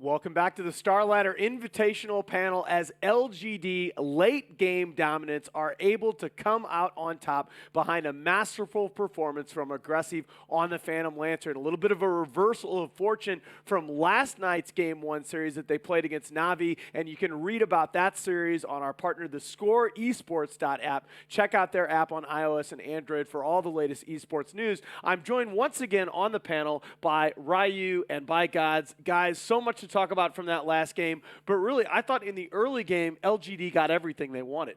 Welcome back to the Star Ladder Invitational panel as LGD late game dominants are able to come out on top behind a masterful performance from Aggressive on the Phantom Lantern. A little bit of a reversal of fortune from last night's Game 1 series that they played against Na'Vi, and you can read about that series on our partner, the Score Esports.app. Check out their app on iOS and Android for all the latest esports news. I'm joined once again on the panel by Ryu and by Gods. Guys, so much to talk about from that last game, but really I thought in the early game LGD got everything they wanted.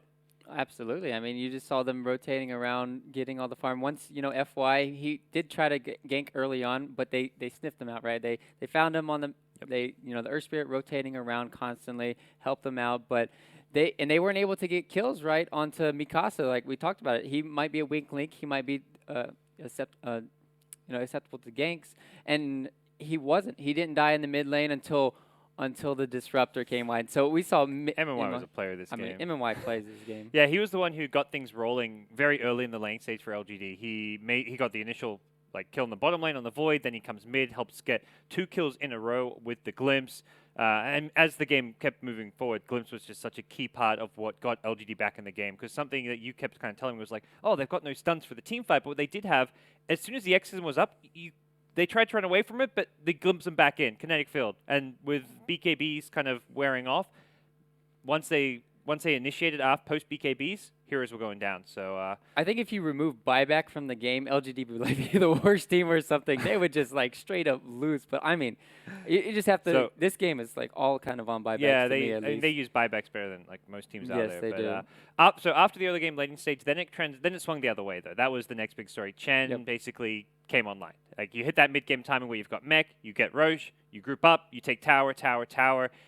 Absolutely. I mean, you just saw them rotating around, getting all the farm. Once, FY, he did try to gank early on, but they sniffed him out, right? They found him on the, the Earth Spirit rotating around constantly, helped them out, but they weren't able to get kills, right, onto Mikasa, like we talked about it. He might be a weak link. He might be acceptable to ganks, and he wasn't. He didn't die in the mid lane until the disruptor came wide. So we saw MMY was a player this game. I mean, MMY plays this game. Yeah, he was the one who got things rolling very early in the lane stage for LGD. He got the initial kill in the bottom lane on the Void, then he comes mid, helps get 2 kills in a row with the Glimpse. And as the game kept moving forward, Glimpse was just such a key part of what got LGD back in the game. Because something that you kept kind of telling me was like, oh, they've got no stuns for the team fight. But what they did have, as soon as the Exorcism was up, they tried to run away from it, but they glimpsed them back in, kinetic field. And with BKBs kind of wearing off, once they initiated off post BKBs, heroes were going down. So I think if you remove buyback from the game, LGD would be the worst team or something. They would just straight up lose. But I mean, you just have to. So this game is all kind of on buybacks. Yeah, they use buybacks better than most teams out there. Yes, they do. So after the early game laning stage, then it swung the other way though. That was the next big story. Chen basically came online. You hit that mid game timing where you've got mech, you get Roche, you group up, you take tower,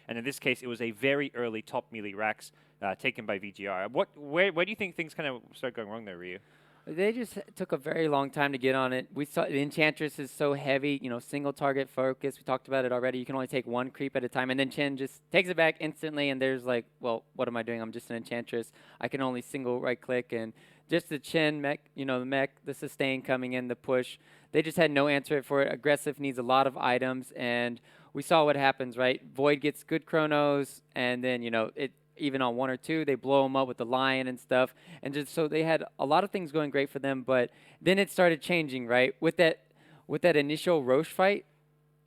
and in this case it was a very early top melee Rax taken by VG.R. Where do you think things kind of started going wrong there, Ryu? They just took a very long time to get on it. We saw the Enchantress is so heavy, single target focus. We talked about it already. You can only take 1 creep at a time, and then Chen just takes it back instantly, and there's well, what am I doing? I'm just an Enchantress. I can only single right click, and just the Chen mech, the sustain coming in, the push. They just had no answer for it. Aggressive needs a lot of items, and we saw what happens, right? Void gets good chronos, and then, even on 1 or 2, they blow them up with the Lion and stuff. And just so they had a lot of things going great for them, but then it started changing, right? With that initial Roche fight,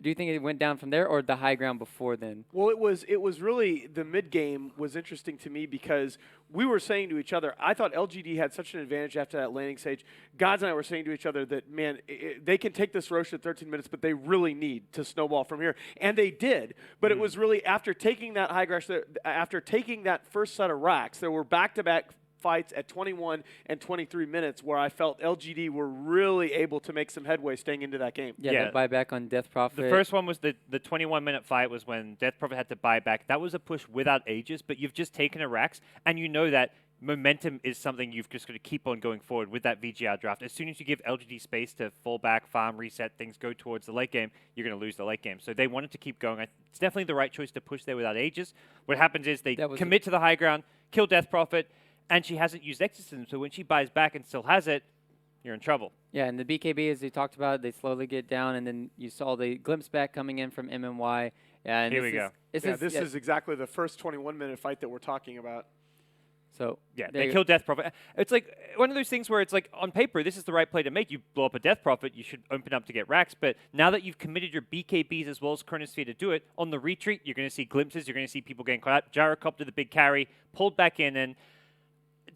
do you think it went down from there or the high ground before then? Well, it was really the mid game was interesting to me because we were saying to each other, I thought LGD had such an advantage after that landing stage. Gods and I were saying to each other that, man, they can take this Roche at 13 minutes, but they really need to snowball from here. And they did. But it was really after taking that high ground, after taking that first set of racks, there were back-to-back fights at 21 and 23 minutes where I felt LGD were really able to make some headway staying into that game. Yeah, the buyback on Death Prophet. The first one was the 21-minute fight was when Death Prophet had to buy back. That was a push without Aegis, but you've just taken a Rax, and you know that momentum is something you've just got to keep on going forward with that VGR draft. As soon as you give LGD space to fall back, farm, reset, things go towards the late game, you're going to lose the late game. So they wanted to keep going. It's definitely the right choice to push there without Aegis. What happens is they commit to the high ground, kill Death Prophet, and she hasn't used Exorcism, so when she buys back and still has it, you're in trouble. Yeah, and the BKB, as we talked about, they slowly get down, and then you saw the glimpse back coming in from MMY. And here we go. This is exactly the first 21-minute fight that we're talking about. So yeah, they kill Death Prophet. It's one of those things where it's on paper, this is the right play to make. You blow up a Death Prophet, you should open up to get racks. But now that you've committed your BKBs as well as Chronosphere to do it, on the retreat, you're going to see glimpses. You're going to see people getting caught up. Gyrocopter, the big carry, pulled back in. And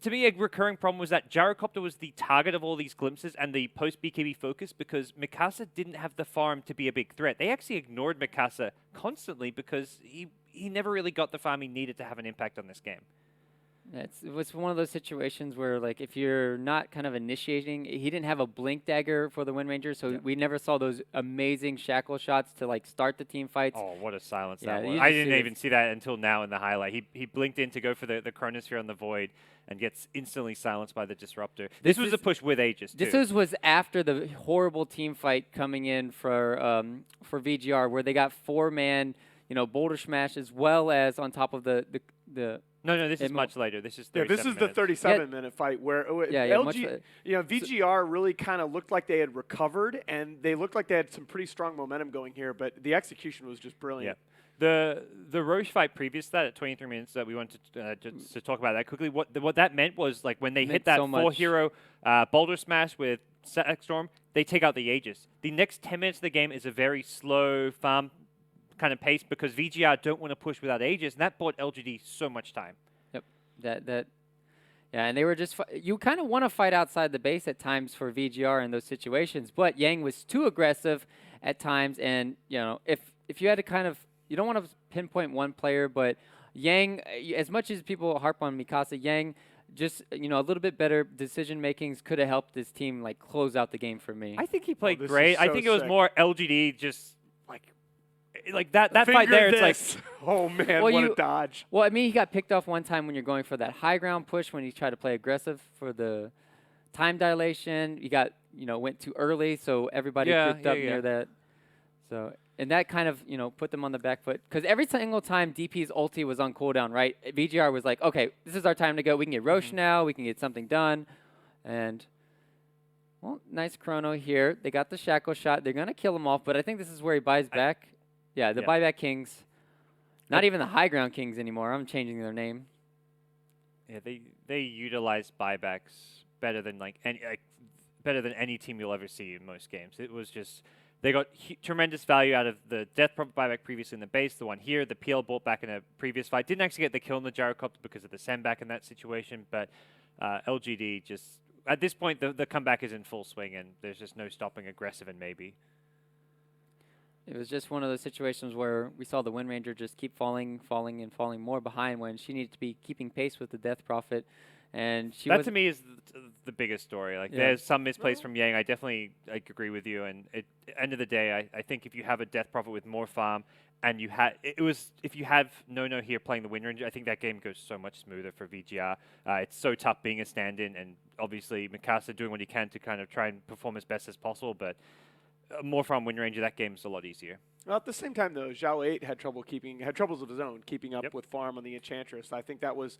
to me, a recurring problem was that Gyrocopter was the target of all these glimpses and the post-BKB focus because Mikasa didn't have the farm to be a big threat. They actually ignored Mikasa constantly because he never really got the farm he needed to have an impact on this game. It was one of those situations where, if you're not kind of initiating, he didn't have a blink dagger for the Wind Ranger, so we never saw those amazing shackle shots to start the team fights. Oh, what a silence that was! I didn't even see that until now in the highlight. He blinked in to go for the Chronosphere on the Void and gets instantly silenced by the Disruptor. This was a push with Aegis too. This was after the horrible team fight coming in for VGR, where they got 4-man, Boulder Smash, as well as on top of the No, this is much later. This is 37 this is the minutes. 37-minute fight where LG, VGR really kind of looked like they had recovered, and they looked like they had some pretty strong momentum going here, but the execution was just brilliant. Yeah. The Roche fight previous to that at 23 minutes that we wanted to talk about that quickly. What that meant was like when they hit that 4-hero Boulder Smash with Static Storm, they take out the Aegis. The next 10 minutes of the game is a very slow farm kind of pace because VGR don't want to push without Aegis, and that bought LGD so much time. Yep. Yeah, and they were just you kind of want to fight outside the base at times for VGR in those situations, but Yang was too aggressive at times, and if you had to kind of, you don't want to pinpoint one player, but Yang, as much as people harp on Mikasa, Yang just a little bit better decision makings could have helped this team like close out the game for me. I think he played great. I think it was more LGD just like that fight there. It's like, oh man, what a dodge. Well, I mean, he got picked off one time when you're going for that high ground push when he tried to play aggressive for the time dilation. You got went too early, so everybody picked up near that. So and that kind of put them on the back foot because every single time DP's ulti was on cooldown, right? VGR was like, okay, this is our time to go. We can get Roche now. We can get something done, and. Well, nice chrono here. They got the shackle shot. They're gonna kill him off, but I think this is where he buys back. Yeah, the buyback kings. Not even the high ground kings anymore. I'm changing their name. Yeah, they utilize buybacks better than any team you'll ever see in most games. It was just they got tremendous value out of the death buyback previously in the base. The one here, the PL bought back in a previous fight. Didn't actually get the kill in the gyrocopter because of the send back in that situation. But LGD just at this point the comeback is in full swing and there's just no stopping aggressive and maybe. It was just one of those situations where we saw the Wind Ranger just keep falling more behind when she needed to be keeping pace with the Death Prophet. And that to me is the biggest story. Like there's some misplays from Yang. I definitely agree with you. And at the end of the day, I think if you have a Death Prophet with more farm and if you have No here playing the Wind Ranger, I think that game goes so much smoother for VGR. It's so tough being a stand-in, and obviously Mikasa doing what he can to kind of try and perform as best as possible, but more from Wind Ranger, that game's a lot easier. Well, at the same time, though, Zhao 8 had troubles of his own keeping up with farm on the Enchantress. I think that was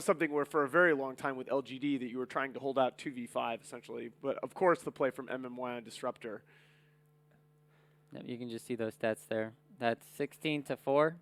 something where for a very long time with LGD that you were trying to hold out 2v5 essentially. But of course, the play from MMY on Disruptor. Yep, you can just see those stats there. That's 16-4.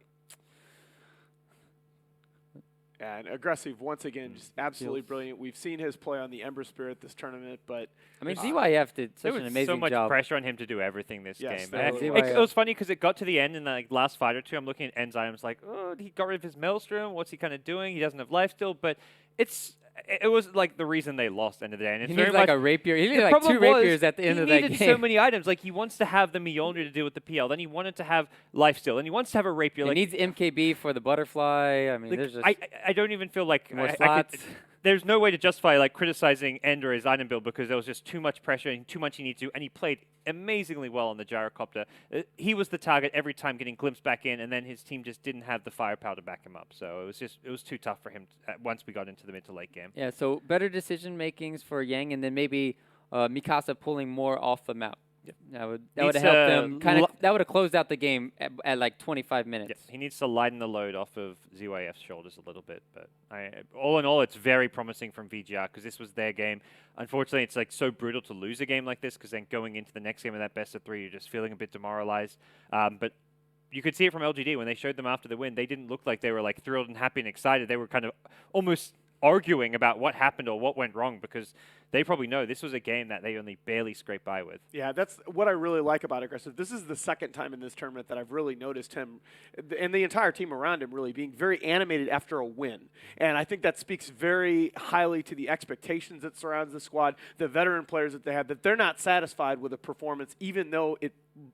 And aggressive once again, just absolutely brilliant. We've seen his play on the Ember Spirit this tournament, but I mean, ZYF did such an amazing job. There was so much pressure on him to do everything this game. It was funny because it got to the end in the last fight or two. I'm looking at Enzyme. I was like, oh, he got rid of his Maelstrom. What's he kind of doing? He doesn't have life still, but it was like the reason they lost end of the day. And it's he needed like a rapier. He needed like 2 rapiers at the end of that game. He needed so many items. Like he wants to have the Mjolnir to deal with the PL. Then he wanted to have lifesteal. Then he wants to have a rapier. He needs MKB for the butterfly. I mean, there's just I don't even feel like more slots. There's no way to justify like criticizing End or his item build because there was just too much pressure and too much he needed to do, and he played amazingly well on the gyrocopter. He was the target every time, getting glimpsed back in, and then his team just didn't have the firepower to back him up. So it was too tough for him once we got into the mid to late game. Yeah, so better decision makings for Yang, and then maybe Mikasa pulling more off the map. Yep. That would have helped them. That would have closed out the game at like 25 minutes. Yep. He needs to lighten the load off of ZYF's shoulders a little bit. But all in all, it's very promising from VGR because this was their game. Unfortunately, it's like so brutal to lose a game like this because then going into the next game of that best of 3, you're just feeling a bit demoralized. But you could see it from LGD when they showed them after the win. They didn't look like they were like thrilled and happy and excited. They were kind of almost arguing about what happened or what went wrong because they probably know this was a game that they only barely scraped by with. Yeah, that's what I really like about Aggressive. This is the second time in this tournament that I've really noticed him and the entire team around him really being very animated after a win. And I think that speaks very highly to the expectations that surrounds the squad, the veteran players that they have, that they're not satisfied with a performance even though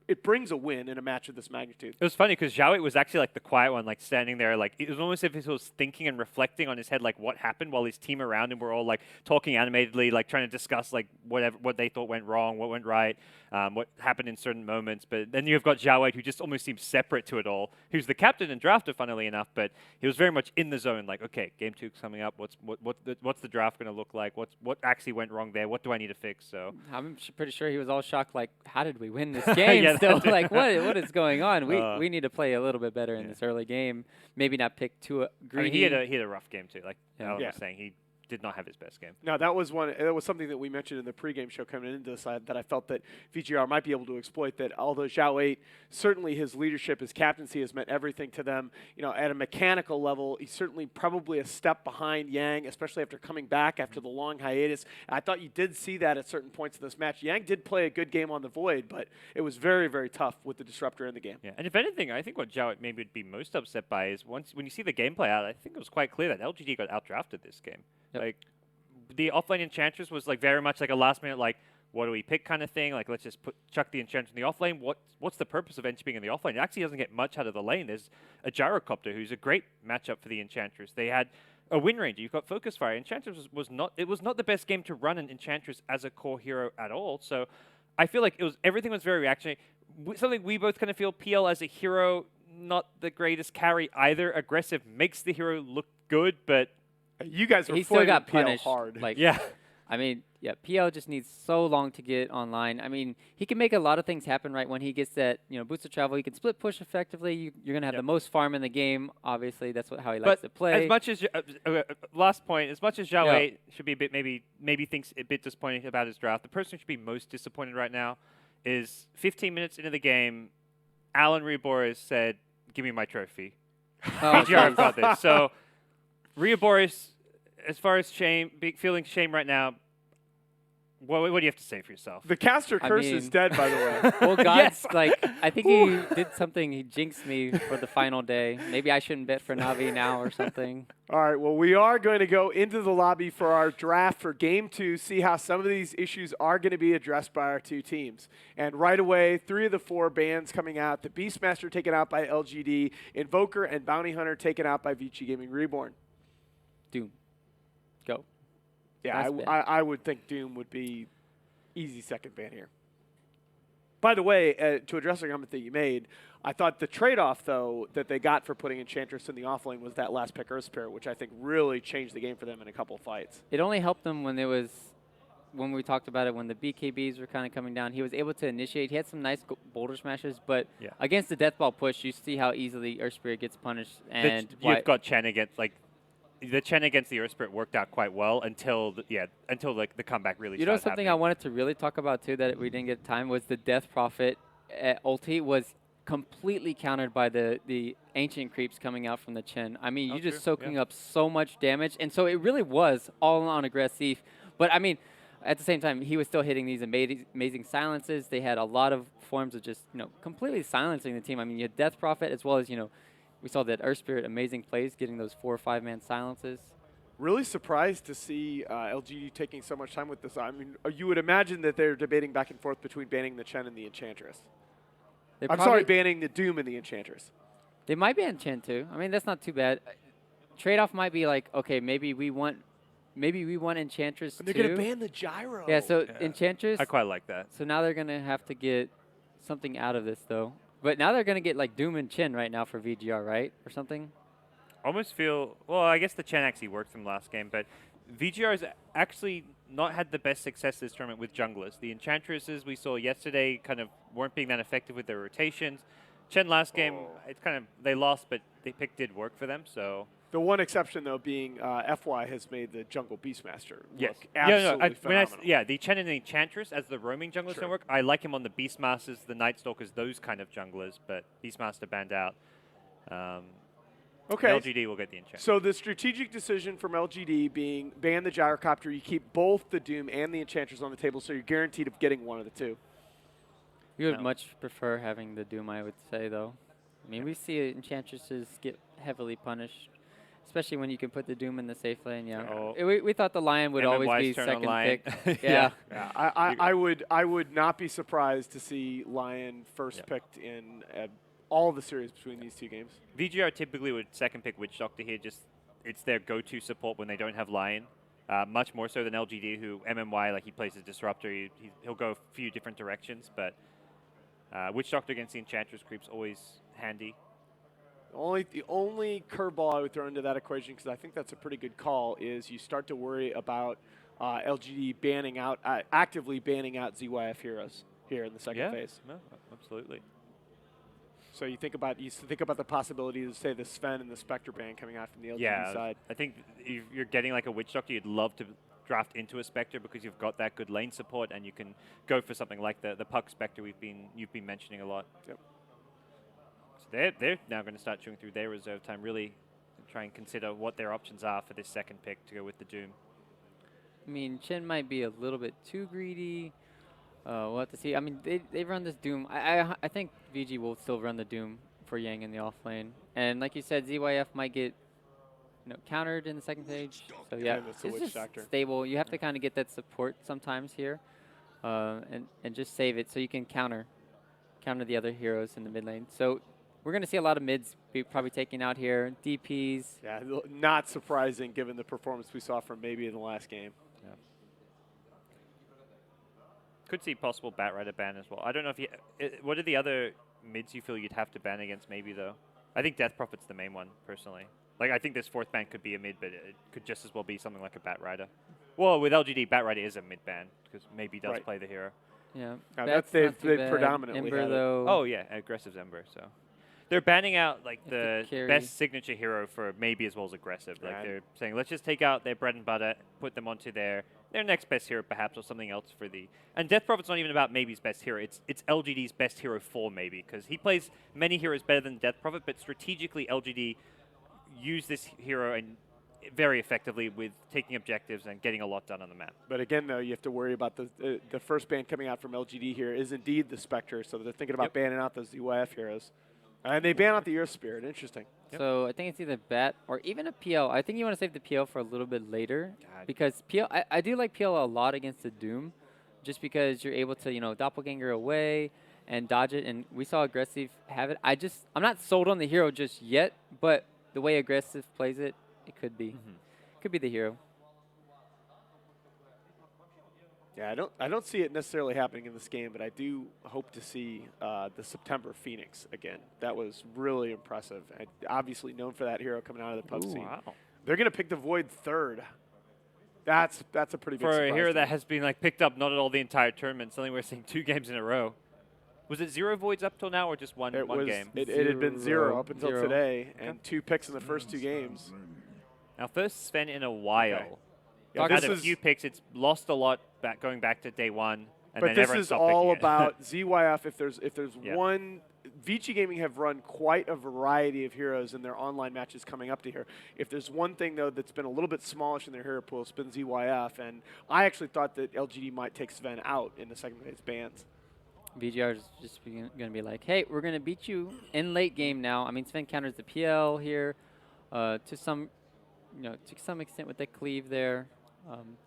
it brings a win in a match of this magnitude. It was funny because Zhao was actually like the quiet one, like standing there, like it was almost as if he was thinking and reflecting on his head, like what happened, while his team around him were all like talking animatedly, like trying to discuss like what they thought went wrong, what went right, what happened in certain moments. But then you've got Zhao who just almost seems separate to it all, who's the captain and drafter, funnily enough, but he was very much in the zone, like, okay, game 2 coming up, what's the draft going to look like, what actually went wrong there, what do I need to fix? So I'm pretty sure he was all shocked, like, how did we win this game? game Yeah, still. that- Like, what is going on? We need to play a little bit better in Yeah. this early game. Maybe not pick too I greedy. mean, he had a rough game too. Like Alan Yeah. was saying, he did not have his best game. Now that was something that we mentioned in the pregame show coming into this that I felt that VGR might be able to exploit. That although Zhao 8, certainly his leadership, his captaincy has meant everything to them. You know, at a mechanical level, he's certainly probably a step behind Yang, especially after coming back after the long hiatus. I thought you did see that at certain points in this match. Yang did play a good game on the Void, but it was very, very tough with the disruptor in the game. Yeah, and if anything, I think what Zhao maybe would be most upset by is when you see the gameplay out, I think it was quite clear that LGD got outdrafted this game. Yep. Like, the offlane Enchantress was like very much like a last minute, like, what do we pick kind of thing? Like, let's just chuck the Enchantress in the offlane. What's the purpose of Ench being in the offlane? It actually doesn't get much out of the lane. There's a Gyrocopter who's a great matchup for the Enchantress. They had a Wind Ranger. You've got Focus Fire. Enchantress was not the best game to run an Enchantress as a core hero at all. So I feel like everything was very reactionary. Something we both kind of feel, PL as a hero, not the greatest carry either. Aggressive makes the hero look good, but You guys are He still flaming got PL punished. hard. Like, yeah. I mean, yeah, PL just needs so long to get online. I mean, he can make a lot of things happen right when he gets that, boost of travel. He can split push effectively. You're going to have Yep. the most farm in the game. Obviously, that's how he likes to play. As much as last point, as much as Zhao Yeah. 8 should be a bit maybe thinks a bit disappointed about his draft, the person who should be most disappointed right now is 15 minutes into the game, Alan Reboris said, "Give me my trophy." Oh, VGR have got this. So Reboris, as far as feeling shame right now, what do you have to say for yourself? The caster I curse is mean- dead, by the way. Well, God, Yes. I think he did something. He jinxed me for the final day. Maybe I shouldn't bet for Navi now or something. All right, well, we are going to go into the lobby for our draft for Game 2, see how some of these issues are going to be addressed by our two teams. And right away, 3 of the 4 bans coming out. The Beastmaster taken out by LGD, Invoker and Bounty Hunter taken out by VG.Reborn. Doom. Go. Yeah, Nice ban. I would think Doom would be easy second ban here. By the way, to address the comment that you made, I thought the trade-off, though, that they got for putting Enchantress in the offlane was that last pick Earth Spirit, which I think really changed the game for them in a couple of fights. It only helped them when we talked about it, when the BKBs were kind of coming down. He was able to initiate. He had some nice boulder smashes, but Yeah. against the Death Ball push, you see how easily Earth Spirit gets punished. And You've got Chen against the Chen against the Earth Spirit worked out quite well until the comeback really. You know started something I happening. wanted to really talk about too that we didn't get time was the Death Prophet ulti was completely countered by the ancient creeps coming out from the Chen. I mean, Oh, you just true, soaking yeah. up so much damage, and so it really was all on aggressive. But I mean, at the same time, he was still hitting these amazing silences. They had a lot of forms of just completely silencing the team. I mean, you had Death Prophet as well as we saw that Earth Spirit amazing plays, getting those 4 or 5 man silences. Really surprised to see LGD taking so much time with this. I mean, you would imagine that they're debating back and forth between banning the Chen and the Enchantress. I'm sorry, banning the Doom and the Enchantress. They might ban Chen too. I mean, that's not too bad. Trade-off might be like, okay, maybe we want Enchantress And they're too. going to ban the Gyro. Yeah, so Yeah. Enchantress. I quite like that. So now they're gonna have to get something out of this though. But now they're gonna get like Doom and Chen right now for VGR, right, or something. Almost feel I guess the Chen actually worked from last game, but VGR has actually not had the best success this tournament with junglers. The Enchantresses we saw yesterday kind of weren't being that effective with their rotations. Chen last game, it's kind of they lost, but the pick did work for them. So The one exception, though, being FY has made the Jungle Beastmaster look Yeah, absolutely phenomenal. the Chen and the Enchantress as the roaming junglers Sure. don't work. I like him on the Beastmasters, the Nightstalkers, those kind of junglers, but Beastmaster banned out. Okay. LGD will get the Enchantress. So the strategic decision from LGD being ban the Gyrocopter, you keep both the Doom and the Enchantress on the table, so you're guaranteed of getting one of the two. We would No. much prefer having the Doom, I would say though. I mean, we see Enchantresses get heavily punished, especially when you can put the Doom in the safe lane. Yeah. Oh. We thought the Lion would always MMY's be turn on second Lion. pick. Yeah. Yeah. Yeah, I would not be surprised to see Lion first Yep. picked in all the series between these two games. VGR typically would second pick Witch Doctor here. Just it's their go-to support when they don't have Lion. Much more so than LGD, who MMY he plays a disruptor. He'll go a few different directions, but Witch Doctor against the Enchantress creep's always handy. The only curveball I would throw into that equation, because I think that's a pretty good call, is you start to worry about LGD actively banning out ZYF heroes. here in the second phase. No, absolutely. So you think about the possibility of, say, the Sven and the Spectre ban coming out from the LGD side. I think if you're getting like a Witch Doctor, you'd love to draft into a Spectre because you've got that good lane support and you can go for something like the Puck Spectre you've been mentioning a lot. Yep. So they're now going to start chewing through their reserve time, really try and consider what their options are for this second pick to go with the Doom. I mean, Chen might be a little bit too greedy. We'll have to see. I mean, they run this Doom. I think VG will still run the Doom for Yang in the off lane. And like you said, ZYF might get countered in the second stage. So yeah, that's a it's Witch just Doctor. stable. You have to kind of get that support sometimes here, and just save it so you can counter the other heroes in the mid lane. So we're going to see a lot of mids be probably taken out here. DPs. Yeah, not surprising given the performance we saw from maybe in the last game. Yeah. Could see possible Batrider ban as well. I don't know if you. What are the other mids you feel you'd have to ban against? Maybe though. I think Death Prophet's the main one personally. Like I think this fourth ban could be a mid, but it could just as well be something like a Batrider. Well, with LGD, Batrider is a mid ban because maybe he does play the hero. Yeah, that's they've predominantly Ember had though. Oh yeah, aggressive Ember. So they're banning out like the best signature hero for maybe as well as aggressive. Like they're saying, let's just take out their bread and butter, put them onto their next best hero perhaps, or something else for the. And Death Prophet's not even about maybe's best hero. It's LGD's best hero for maybe because he plays many heroes better than Death Prophet, but strategically LGD use this hero and very effectively with taking objectives and getting a lot done on the map. But again, though, you have to worry about the first ban coming out from LGD here is indeed the Spectre, so they're thinking about banning out those ZYF heroes. And they ban out the Earth Spirit. Interesting. So I think it's either Bat or even a PL. I think you want to save the PL for a little bit later because PL. I do like PL a lot against the Doom, just because you're able to doppelganger away and dodge it. And we saw aggressive have it. I'm not sold on the hero just yet, but the way aggressive plays it, it could be. Could be the hero. Yeah, I don't see it necessarily happening in this game, but I do hope to see the September Phoenix again. That was really impressive. And obviously known for that hero coming out of the pub scene. Wow. They're going to pick the Void third. That's a pretty big for surprise a hero that has been like picked up not at all the entire tournament. Suddenly we're seeing 2 games in a row. Was it 0 voids up till now, or just one game? It had been 0 up until today, and 2 picks in the first 2 games. Now, first Sven in a while. Okay. Yeah, had a few picks. It's lost a lot going back to day 1. And But then this is all about ZYF. If there's Yeah. one, VG Gaming have run quite a variety of heroes in their online matches coming up to here. If there's one thing though that's been a little bit smallish in their hero pool, it's been ZYF. And I actually thought that LGD might take Sven out in the second phase bans. VGR is just going to be like, hey, we're going to beat you in late game now. I mean, Sven counters the PL here to some extent with the cleave there.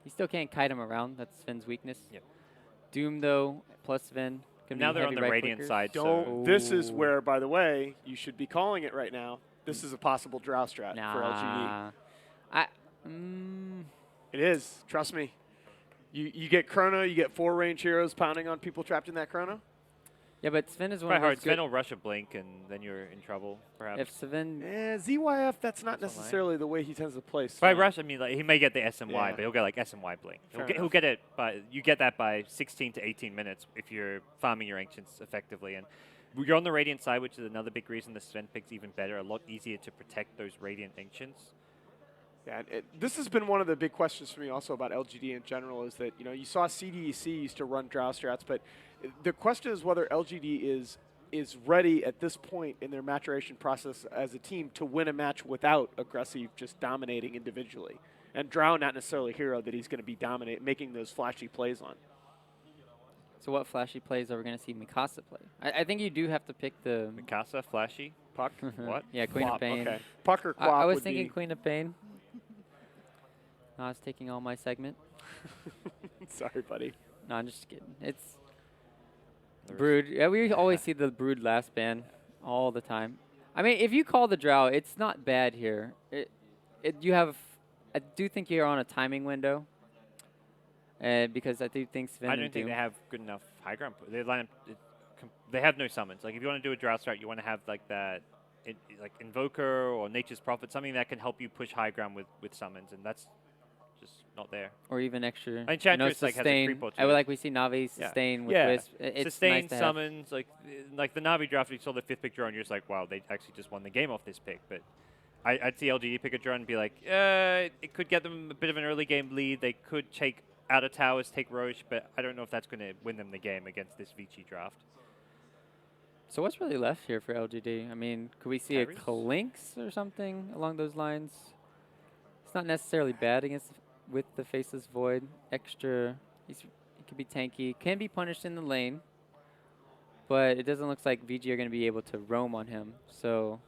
He still can't kite him around. That's Sven's weakness. Yep. Doom, though, plus Sven. Now they're on the Radiant side. So This is where, by the way, you should be calling it right now. This is a possible Drow strat for LGD. It is. Trust me. You get Chrono, you get 4 range heroes pounding on people trapped in that Chrono. Yeah, but Sven is one quite of hard. those Sven will rush a blink, and then you're in trouble, perhaps. If Sven... ZYF, that's not necessarily the way he tends to play. By rush, I mean, like, he may get the SMY, but he'll get, like, SMY blink. He'll get it by... You get that by 16 to 18 minutes if you're farming your Ancients effectively. And you're on the Radiant side, which is another big reason the Sven pick's even better. A lot easier to protect those Radiant Ancients. Yeah, this has been one of the big questions for me also about LGD in general is that, you saw CDEC used to run Drow strats, but the question is whether LGD is ready at this point in their maturation process as a team to win a match without aggressive just dominating individually. And Drow not necessarily a hero that he's going to be making those flashy plays on. So what flashy plays are we going to see Mikasa play? I think you do have to pick the... Mikasa, flashy? Puck? What? Yeah, Queen of Pain. Okay. Puck or Quap I was would thinking be Queen of Pain. No, I was taking all my segment. Sorry, buddy. No, I'm just kidding. It's Brood. Yeah, we always see the Brood last ban all the time. I mean, if you call the Drow, it's not bad here. You have... I do think you're on a timing window. Because I do think Sven I don't think they have good enough high ground. They have no summons. Like, if you want to do a Drow strat, you want to have, like, that... like Invoker or Nature's Prophet, something that can help you push high ground with summons, and that's just not there. Or even extra. Enchantress like has a creep or two. Like we see Navi sustain with Wisp. It's sustain nice to have. summons, like the Navi draft, you saw the 5th pick drone, you're just like, wow, they actually just won the game off this pick. But I'd see LGD pick a drone and be like, it could get them a bit of an early game lead. They could take out of towers, take Roche, but I don't know if that's going to win them the game against this VG draft. So what's really left here for LGD? I mean, could we see a Kalinx or something along those lines? It's not necessarily bad against with the Faceless Void. Extra, he could be tanky, can be punished in the lane, but it doesn't look like VG are going to be able to roam on him. So,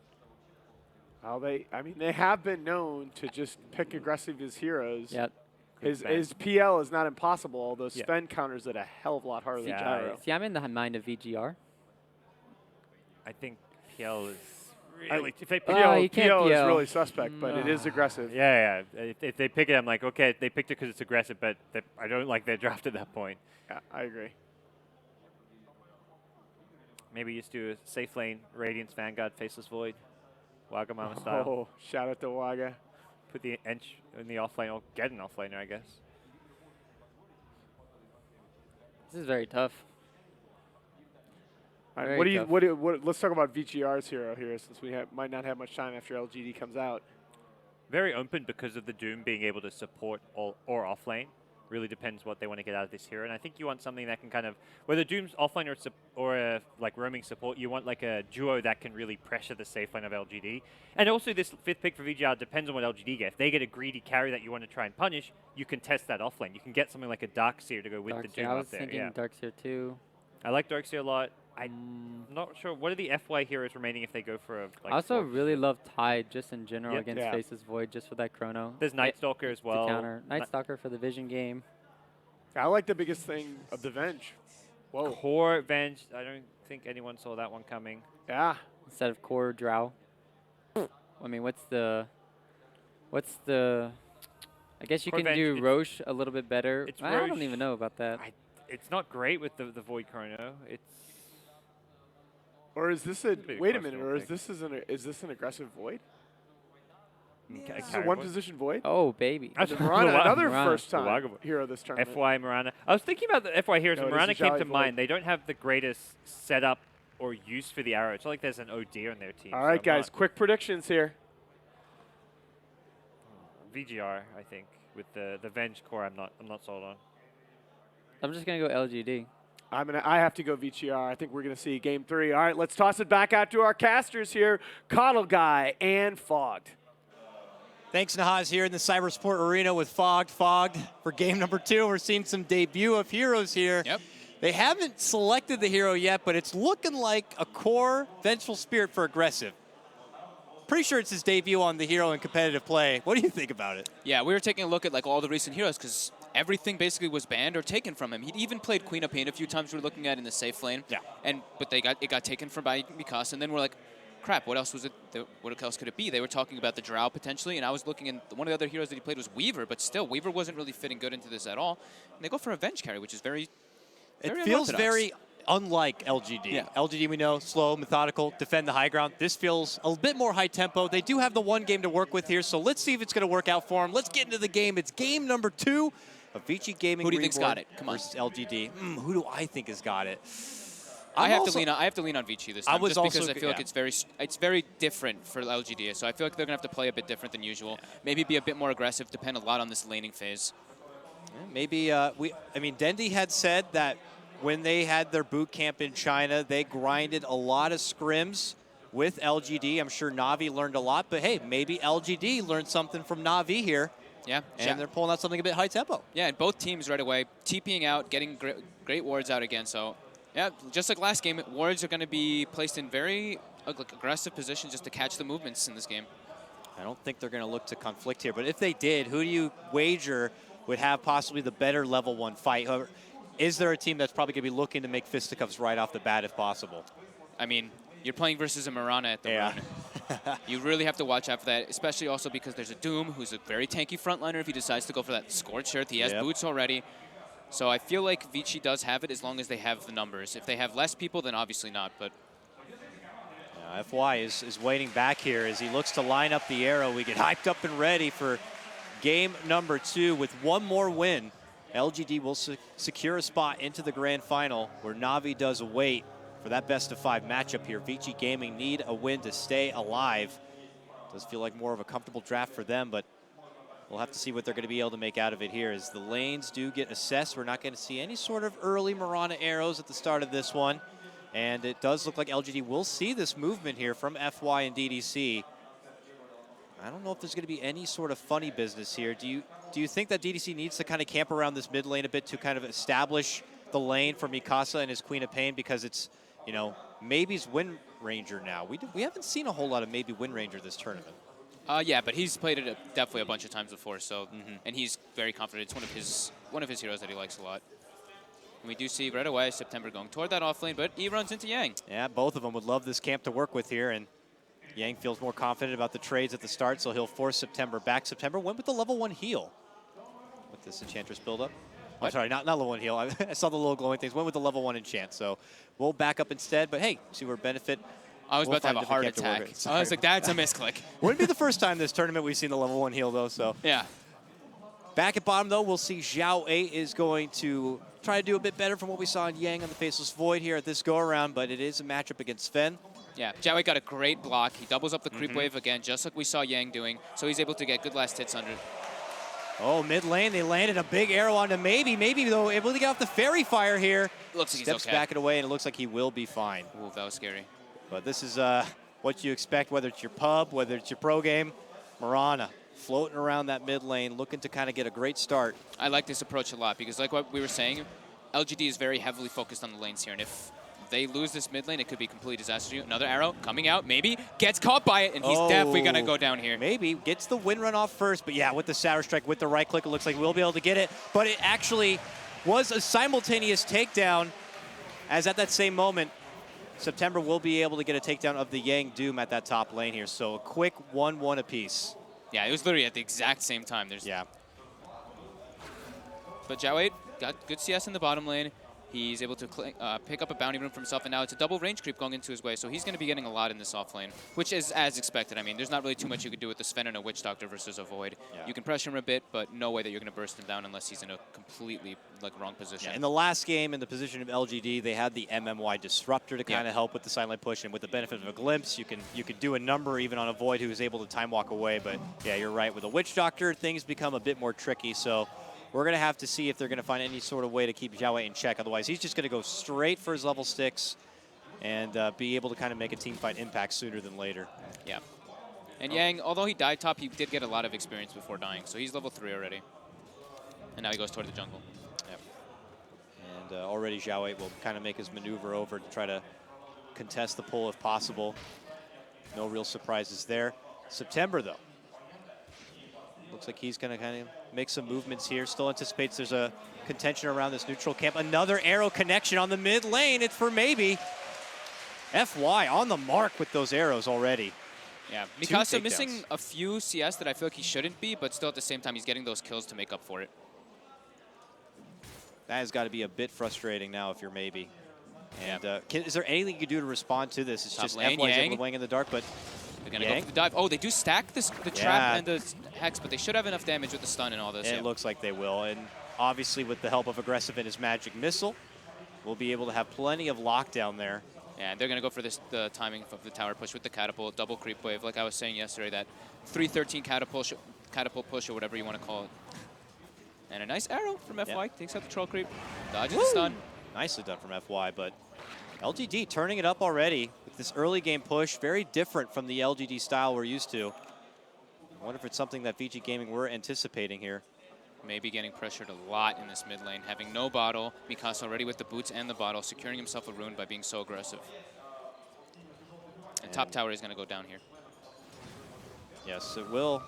I mean, they have been known to just pick aggressive as heroes. Yep. His PL is not impossible, although Sven counters it a hell of a lot harder than Gyro. See, I'm in the mind of VGR. I think PL is really... PL is really suspect, but it is aggressive. Yeah. If they pick it, I'm like, okay, they picked it because it's aggressive, but I don't like their draft at that point. Yeah, I agree. Maybe just do a safe lane, Radiance, Vanguard, Faceless Void, Wagamama style. Oh, shout out to Waga. Put the Ench in the offlane, or get an offlaner, I guess. This is very tough. All right, let's talk about VGR's hero here, since we might not have much time after LGD comes out. Very open because of the Doom being able to support or offlane. Really depends what they want to get out of this hero, and I think you want something that can kind of, whether Doom's offlane or like roaming support, you want like a duo that can really pressure the safe lane of LGD. And also this 5th pick for VGR depends on what LGD get. If they get a greedy carry that you want to try and punish, you can test that offlane. You can get something like a Darkseer to go with the Doom I was up there. thinking Darkseer too. I like Darkseer a lot. I'm not sure. What are the FY heroes remaining if they go for a... Like, I also really love Tide just in general against Yeah. Faceless Void, just for that chrono. There's Night Stalker as well. To counter. Night Stalker for the Vision game. I like the biggest thing of the Venge. Whoa. Core Venge. I don't think anyone saw that one coming. Yeah. Instead of Core Drow. I mean, what's the... I guess you Core can Venge, do Roche a little bit better. I Roche. don't even know about that. It's not great with the Void Chrono. It's... Or is this a... Wait a minute. Or is questionable this an aggressive Void? Yeah. This is a one-position Void? Oh, baby. Mirana, another Mirana. first-time hero this tournament. FY Mirana. I was thinking about the FY heroes, No, and it is a Mirana came Jolly to Void. mind. They don't have the greatest setup or use for the arrow. It's not like there's an OD on their team. All right, guys, quick predictions here. VGR, I think, with the Venge core. I'm not sold on. I'm just going to go LGD. I have to go VGR. I think we're going to see game 3. All right, let's toss it back out to our casters here, KotLGuy and Fogged. Thanks, Nahaz, here in the Cybersport Arena with Fogged for game number 2. We're seeing some debut of heroes here. Yep. They haven't selected the hero yet, but it's looking like a core Vengeful Spirit for aggressive. Pretty sure it's his debut on the hero in competitive play. What do you think about it? Yeah, we were taking a look at like all the recent heroes because everything basically was banned or taken from him. He even played Queen of Pain a few times. We were looking at in the safe lane. Yeah. But it got taken from by Mikasa, and then we're like, crap, what else was it? What else could it be? They were talking about the Drow potentially, and I was looking, and one of the other heroes that he played was Weaver, but still, Weaver wasn't really fitting good into this at all. And they go for a Venge carry, which is very It feels unorthodox. very unlike LGD. Yeah. LGD, we know, slow, methodical, defend the high ground. This feels a bit more high tempo. They do have the one game to work with here, so let's see if it's going to work out for them. Let's get into the game. It's game number 2 of VG Gaming. Who do you think's Reborn got it? Come on. versus LGD. Who do I think has got it? I have to lean on Vici this time, was just also- because I feel yeah. like it's very different for LGD. So I feel like they're gonna have to play a bit different than usual. Maybe be a bit more aggressive. Depend a lot on this laning phase. Maybe Dendi had said that when they had their boot camp in China, they grinded a lot of scrims with LGD. I'm sure Na'Vi learned a lot, but hey, maybe LGD learned something from Na'Vi here. Yeah, And they're pulling out something a bit high tempo. Yeah, and both teams right away TPing out, getting great wards out again. So yeah, just like last game, wards are going to be placed in very aggressive positions just to catch the movements in this game. I don't think they're going to look to conflict here, but if they did, who do you wager would have possibly the better level 1 fight? However, is there a team that's probably going to be looking to make fisticuffs right off the bat if possible? I mean, you're playing versus a Mirana at the Yeah. moment. You really have to watch out for that, especially also because there's a Doom who's a very tanky frontliner if he decides to go for that Scorched Earth. He has boots already. So I feel like Vici does have it as long as they have the numbers. If they have less people, then obviously not. But FY is waiting back here as he looks to line up the arrow. We get hyped up and ready for game number 2. With one more win, LGD will secure a spot into the grand final, where Na'Vi does wait for that best-of-5 matchup here. VG Gaming need a win to stay alive. Does feel like more of a comfortable draft for them, but we'll have to see what they're going to be able to make out of it here. As the lanes do get assessed, we're not going to see any sort of early Mirana arrows at the start of this one. And it does look like LGD will see this movement here from FY and DDC. I don't know if there's going to be any sort of funny business here. Do you think that DDC needs to kind of camp around this mid lane a bit to kind of establish the lane for Mikasa and his Queen of Pain? Because it's, you know, maybe's Wind Ranger now. We haven't seen a whole lot of maybe Wind Ranger this tournament. Yeah, but he's played it definitely a bunch of times before, so and he's very confident. It's one of his heroes that he likes a lot. And we do see right away September going toward that off lane, but he runs into Yang. Yeah, both of them would love this camp to work with here, and Yang feels more confident about the trades at the start, so he'll force September back. September went with the level 1 heal with this Enchantress build-up. I'm sorry, not level 1 heal. I saw the little glowing things. Went with the level 1 enchant, so we'll back up instead. But hey, see where benefit. I was about to have a heart attack. I was like, that's a misclick. Wouldn't be the first time this tournament we've seen the level 1 heal, though, so. Yeah. Back at bottom, though, we'll see Zhao 8 is going to try to do a bit better from what we saw in Yang on the Faceless Void here at this go-around, but it is a matchup against Sven. Yeah, Zhao 8 got a great block. He doubles up the creep wave again, just like we saw Yang doing, so he's able to get good last hits under. Oh, mid lane, they landed a big arrow onto Maybe. Maybe, though, able to get off the fairy fire here. Looks like Steps he's okay. back it away, and it looks like he will be fine. Ooh, that was scary. But this is what you expect, whether it's your pub, whether it's your pro game. Mirana floating around that mid lane, looking to kind of get a great start. I like this approach a lot because like what we were saying, LGD is very heavily focused on the lanes here, and if they lose this mid lane, it could be complete disaster. Another arrow coming out, maybe, gets caught by it, and he's definitely going to go down here. Maybe, gets the wind run off first, but yeah, with the Sour Strike, with the right click, it looks like we'll be able to get it, but it actually was a simultaneous takedown, as at that same moment, September will be able to get a takedown of the Yang Doom at that top lane here, so a quick 1-1 apiece. Yeah, it was literally at the exact same time. Yeah. But Zhao 8 got good CS in the bottom lane. He's able to pick up a bounty rune for himself, and now it's a double range creep going into his way, so he's going to be getting a lot in this off lane, which is as expected. I mean, there's not really too much you could do with the Sven and a Witch Doctor versus a Void. Yeah. You can pressure him a bit, but no way that you're going to burst him down unless he's in a completely wrong position. Yeah, in the last game, in the position of LGD, they had the MMY Disruptor to kind of help with the silent push, and with the benefit of a glimpse, you can do a number even on a Void who is able to time walk away. But yeah, you're right. With a Witch Doctor, things become a bit more tricky. So we're going to have to see if they're going to find any sort of way to keep Zhao 8 in check. Otherwise, he's just going to go straight for his level 6 and be able to kind of make a team fight impact sooner than later. Yeah. And Yang, although he died top, he did get a lot of experience before dying. So he's level 3 already. And now he goes toward the jungle. Yep. And already Zhao 8 will kind of make his maneuver over to try to contest the pull if possible. No real surprises there. September, though. Looks like he's going to kind of make some movements here. Still anticipates there's a contention around this neutral camp. Another arrow connection on the mid lane. It's for Maybe. FY on the mark with those arrows already. Yeah, Mikasa missing a few CS that I feel like he shouldn't be, but still at the same time, he's getting those kills to make up for it. That has got to be a bit frustrating now if you're Maybe. And is there anything you can do to respond to this? It's Top just lane, FY's Yang. able to wang in the dark, but They're going to go for the dive. Oh, they do stack the trap and the Hex, but they should have enough damage with the stun and all this. It looks like they will. And obviously with the help of Aggressive and his Magic Missile, we'll be able to have plenty of lockdown there. Yeah, and they're going to go for the timing of the tower push with the catapult, double creep wave, like I was saying yesterday, that 313 catapult push or whatever you want to call it. And a nice arrow from FY, takes out the troll creep, dodges the stun. Nicely done from FY, but LGD turning it up already with this early game push, very different from the LGD style we're used to. I wonder if it's something that VG Gaming were anticipating here. Maybe getting pressured a lot in this mid lane, having no bottle. Mikasa already with the boots and the bottle, securing himself a rune by being so aggressive. And top tower is going to go down here. Yes, it will.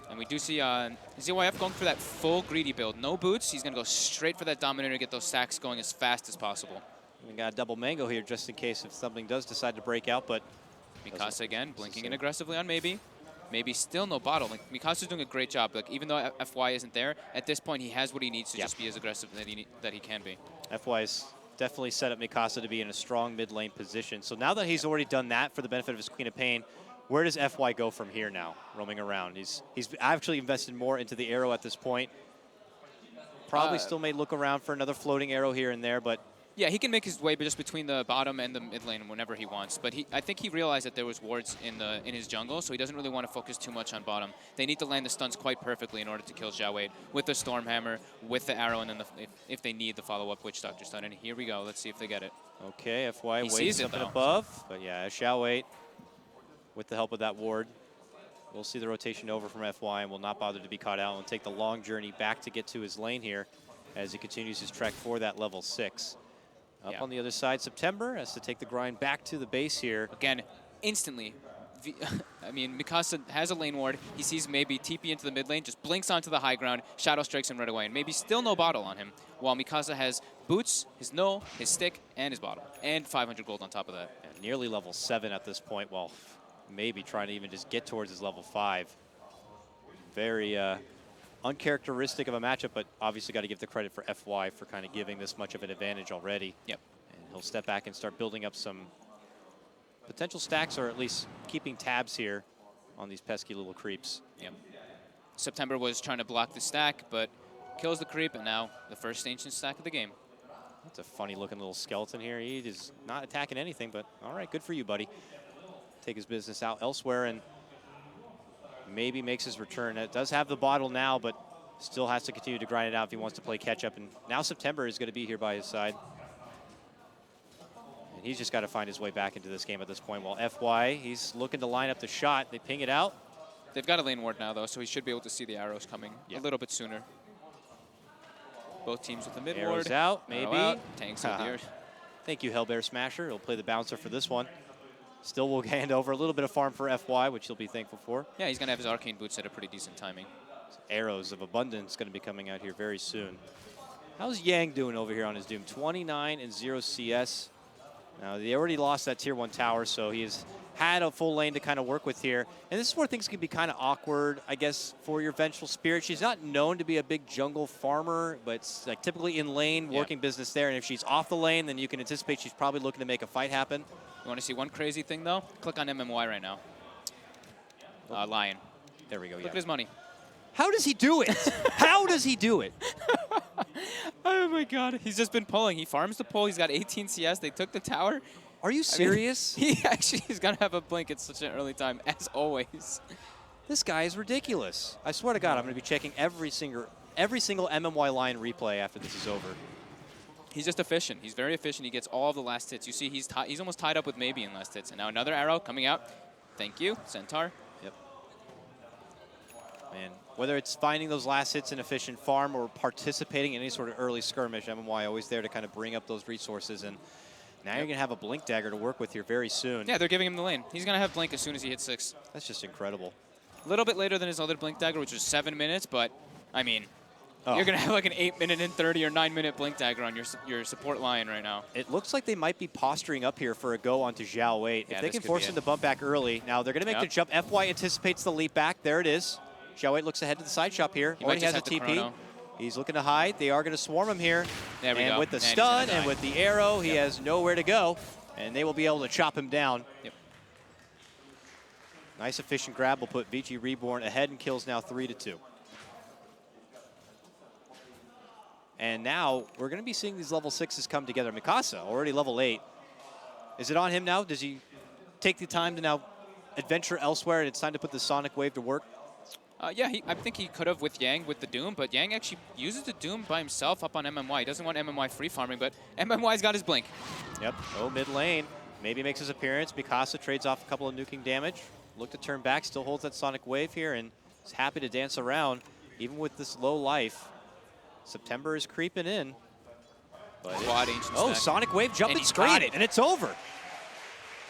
And we do see ZYF going for that full greedy build. No boots, he's going to go straight for that Dominator to get those stacks going as fast as possible. We got a double mango here just in case if something does decide to break out, but Mikasa again, blinking in aggressively on Maybe. Maybe still no bottle. Like, Mikasa's doing a great job. Like, even though FY isn't there, at this point he has what he needs to just be as aggressive that he can be. FY's definitely set up Mikasa to be in a strong mid lane position. So now that he's already done that for the benefit of his Queen of Pain, where does FY go from here now, roaming around? He's actually invested more into the arrow at this point. Probably still may look around for another floating arrow here and there, but Yeah, he can make his way just between the bottom and the mid lane whenever he wants. But I think he realized that there was wards in his jungle, so he doesn't really want to focus too much on bottom. They need to land the stuns quite perfectly in order to kill Xiao with the Stormhammer, with the arrow, and then if they need the follow-up Witch Doctor stun. And here we go. Let's see if they get it. Okay, FY He waits sees it, up and though. above. But yeah, Xiao with the help of that ward. We'll see the rotation over from FY and will not bother to be caught out and take the long journey back to get to his lane here as he continues his trek for that level 6. Up on the other side, September has to take the grind back to the base here. Again, instantly. I mean, Mikasa has a lane ward. He sees maybe TP into the mid lane, just blinks onto the high ground, Shadow strikes him right away, and maybe still no bottle on him, while Mikasa has boots, his null, his stick, and his bottle, and 500 gold on top of that. And nearly level 7 at this point, while maybe trying to even just get towards his level 5. Very uncharacteristic of a matchup, but obviously got to give the credit for FY for kind of giving this much of an advantage already. Yep. And he'll step back and start building up some potential stacks, or at least keeping tabs here on these pesky little creeps. Yep. September was trying to block the stack, but kills the creep, and now the first ancient stack of the game. That's a funny looking little skeleton here. He is not attacking anything, but all right, good for you, buddy. Take his business out elsewhere and maybe makes his return. It does have the bottle now, but still has to continue to grind it out if he wants to play catch up. And now September is going to be here by his side. And he's just got to find his way back into this game at this point. While FY, he's looking to line up the shot. They ping it out. They've got a lane ward now, though, so he should be able to see the arrows coming a little bit sooner. Both teams with the mid Arrows ward. out, maybe. Out. Tanks with the Thank you, Hellbear Smasher. He'll play the bouncer for this one. Still will hand over a little bit of farm for FY, which he'll be thankful for. Yeah, he's going to have his arcane boots at a pretty decent timing. Arrows of Abundance going to be coming out here very soon. How's Yang doing over here on his Doom? 29 and 0 CS. Now, they already lost that tier 1 tower, so he's had a full lane to kind of work with here. And this is where things can be kind of awkward, I guess, for your Vengeful Spirit. She's not known to be a big jungle farmer, but it's like typically in lane, working business there. And if she's off the lane, then you can anticipate she's probably looking to make a fight happen. You want to see one crazy thing, though? Click on MMY right now. Lion. There we go, Look at his money. How does he do it? How does he do it? Oh, my God. He's just been pulling. He farms the pull. He's got 18 CS. They took the tower. Are you serious? I mean, he actually is going to have a blink at such an early time, as always. This guy is ridiculous. I swear to God, I'm going to be checking every single MMY line replay after this is over. He's just efficient. He's very efficient. He gets all of the last hits. You see, he's almost tied up with maybe in last hits. And now another arrow coming out. Thank you, Centaur. Yep. Man, whether it's finding those last hits in efficient farm or participating in any sort of early skirmish, MMY always there to kind of bring up those resources. And now you're going to have a Blink Dagger to work with here very soon. Yeah, they're giving him the lane. He's going to have Blink as soon as he hits 6. That's just incredible. A little bit later than his other Blink Dagger, which was 7 minutes, but, I mean, you're going to have like an 8-minute and 30 or 9-minute Blink Dagger on your support line right now. It looks like they might be posturing up here for a go onto Xiao Wei. Yeah, if they can force him to bump back early. Now they're going to make the jump. FY anticipates the leap back. There it is. Xiao Wei looks ahead to the side shop here. He Already might has just a have the TP. chrono. He's looking to hide. They are going to swarm him here. There we and go. with the And he's stun gonna and die. with the arrow, he has nowhere to go. And they will be able to chop him down. Yep. Nice efficient grab will put VG.Reborn ahead in kills now 3-2. And now we're going to be seeing these level 6s come together. Mikasa, already level 8. Is it on him now? Does he take the time to now adventure elsewhere and it's time to put the Sonic Wave to work? Yeah, I think he could have with Yang with the Doom, but Yang actually uses the Doom by himself up on MMY. He doesn't want MMY free farming, but MMY's got his Blink. Yep. Oh, mid lane. Maybe makes his appearance. Mikasa trades off a couple of nuking damage. Look to turn back, still holds that Sonic Wave here, and is happy to dance around, even with this low life. September is creeping in. But Quad ancient stack. Sonic Wave jumping he straight, got it. and it's over.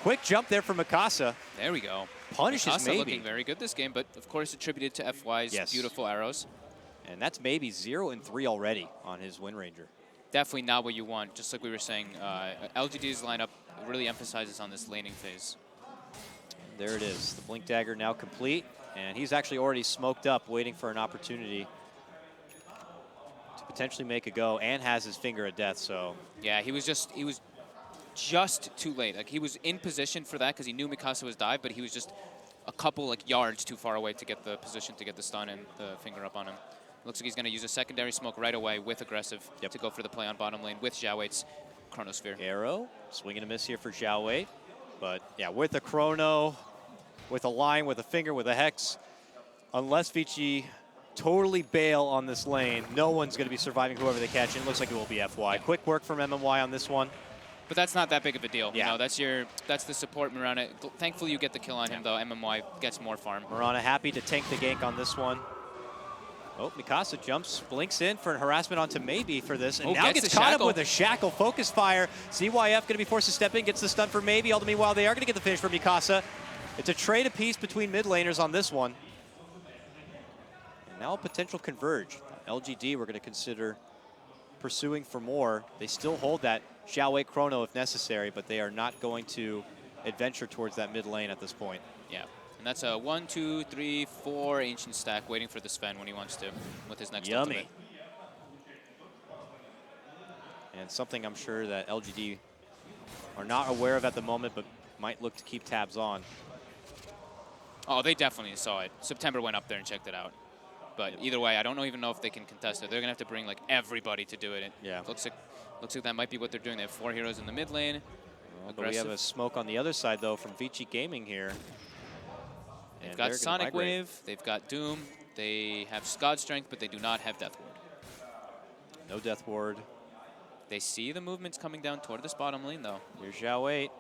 Quick jump there for Mikasa. There we go. Punishes Mikasa maybe. looking very good this game, but of course attributed to FY's beautiful arrows. And that's maybe 0 and 3 already on his Wind Ranger. Definitely not what you want. Just like we were saying, LGD's lineup really emphasizes on this laning phase. There it is. The Blink Dagger now complete. And he's actually already smoked up, waiting for an opportunity to potentially make a go, and has his Finger of Death, so. Yeah, he was just too late. Like, he was in position for that because he knew Mikasa was dive, but he was just a couple like yards too far away to get the position to get the stun and the finger up on him. Looks like he's going to use a secondary smoke right away with aggressive to go for the play on bottom lane with Xiao Weight's Chronosphere. Arrow, swing and a miss here for Xiao Wei. But yeah, with the Chrono, with a line, with a finger, with a Hex, unless VG totally bail on this lane, no one's going to be surviving whoever they catch. And it looks like it will be FY. Quick work from MMY on this one. But that's not that big of a deal. Yeah. You know, that's the support Mirana. Thankfully, you get the kill on him, though. MMY gets more farm. Mirana happy to tank the gank on this one. Oh, Mikasa jumps, blinks in for an harassment onto Maybe for this, and now gets caught up with a shackle. Focus fire. ZYF going to be forced to step in, gets the stun for Maybe. All the meanwhile, they are going to get the finish for Mikasa. It's a trade apiece between mid laners on this one. And now a potential converge. LGD we're going to consider pursuing for more. They still hold that Xiao Wei Chrono if necessary, but they are not going to adventure towards that mid lane at this point. Yeah. And that's a 1, 2, 3, 4 ancient stack waiting for the Sven when he wants to with his next ultimate. And something I'm sure that LGD are not aware of at the moment, but might look to keep tabs on. Oh, they definitely saw it. September went up there and checked it out. But either way, I don't even know if they can contest it. They're gonna have to bring like everybody to do it. Yeah. Looks like that might be what they're doing. They have 4 heroes in the mid lane. But we have a smoke on the other side though from Vici Gaming here. They've got Sonic Wave, they've got Doom, they have God Strength, but they do not have Death Ward. No Death Ward. They see the movements coming down toward this bottom lane, though. Here's Xiao Wei.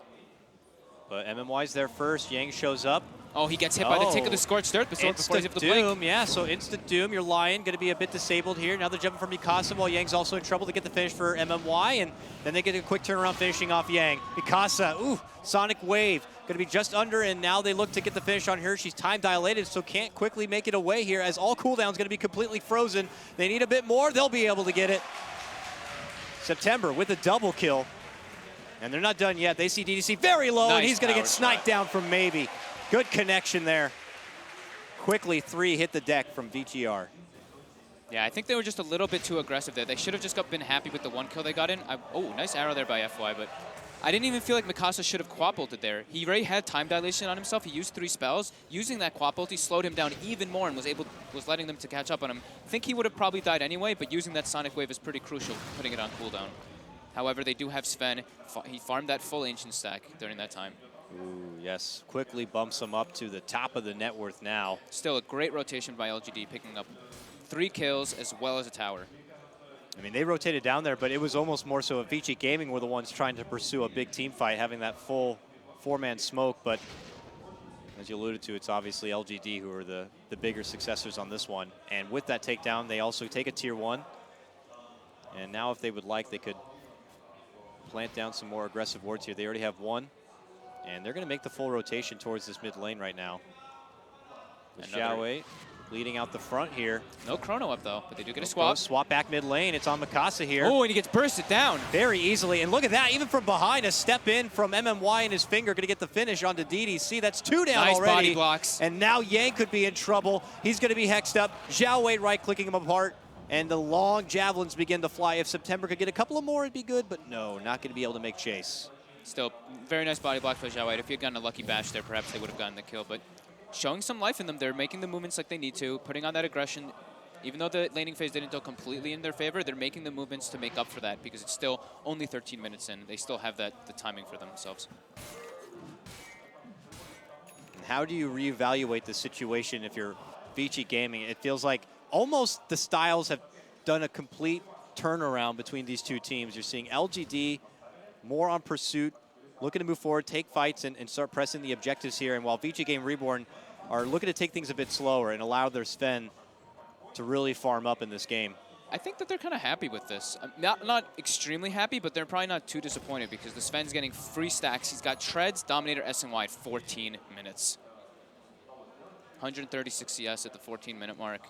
But MMY's there first. Yang shows up. Oh, he gets hit by the tick of the Scorched Earth before he's able to blink. Doom, yeah, so instant Doom. Your Lion going to be a bit disabled here. Now they're jumping for Mikasa while Yang's also in trouble to get the finish for MMY, and then they get a quick turnaround finishing off Yang. Mikasa, ooh, Sonic Wave. Going to be just under, and now they look to get the finish on her. She's time dilated, so can't quickly make it away here as all cooldown's going to be completely frozen. They need a bit more. They'll be able to get it. September with a double kill. And they're not done yet. They see DDC very low, and he's going to get sniped down from Maybe. Good connection there. Quickly, 3 hit the deck from VGR. Yeah, I think they were just a little bit too aggressive there. They should have just been happy with the 1 kill they got in. Oh, nice arrow there by FY, but I didn't even feel like Mikasa should have quap ulted there. He already had time dilation on himself. He used 3 spells. Using that quap ult, he slowed him down even more and was letting them to catch up on him. I think he would have probably died anyway, but using that Sonic Wave is pretty crucial, putting it on cooldown. However, they do have Sven. He farmed that full ancient stack during that time. Ooh, yes. Quickly bumps him up to the top of the net worth now. Still a great rotation by LGD, picking up 3 kills as well as a tower. I mean, they rotated down there, but it was almost more so Avicii Gaming were the ones trying to pursue a big team fight, having that full 4-man smoke. But as you alluded to, it's obviously LGD who are the bigger successors on this one. And with that takedown, they also take a tier 1. And now if they would like, they could plant down some more aggressive wards here. They already have 1. And they're going to make the full rotation towards this mid lane right now. Xiao Wei leading out the front here. No chrono up though, but they do get a swap. Swap back mid lane. It's on Mikasa here. Oh, and he gets bursted down. Very easily. And look at that, even from behind, a step in from MMY and his finger, going to get the finish onto DDC. That's 2 down nice already. Body blocks. And now Yang could be in trouble. He's going to be hexed up. Xiao Wei right-clicking him apart. And the long javelins begin to fly. If September could get a couple of more, it'd be good. But no, not going to be able to make chase. Still, very nice body block by Xiao Wei. If he had gotten a lucky bash there, perhaps they would have gotten the kill. But showing some life in them, they're making the movements like they need to, putting on that aggression. Even though the laning phase didn't go completely in their favor, they're making the movements to make up for that because it's still only 13 minutes in. They still have the timing for themselves. How do you reevaluate the situation if you're Vici Gaming? It feels like almost the styles have done a complete turnaround between these two teams. You're seeing LGD more on pursuit, looking to move forward, take fights, and start pressing the objectives here. And while VG.Reborn are looking to take things a bit slower and allow their Sven to really farm up in this game. I think that they're kind of happy with this. Not extremely happy, but they're probably not too disappointed because the Sven's getting free stacks. He's got Treads, Dominator, SNY at 14 minutes. 136 CS at the 14-minute mark.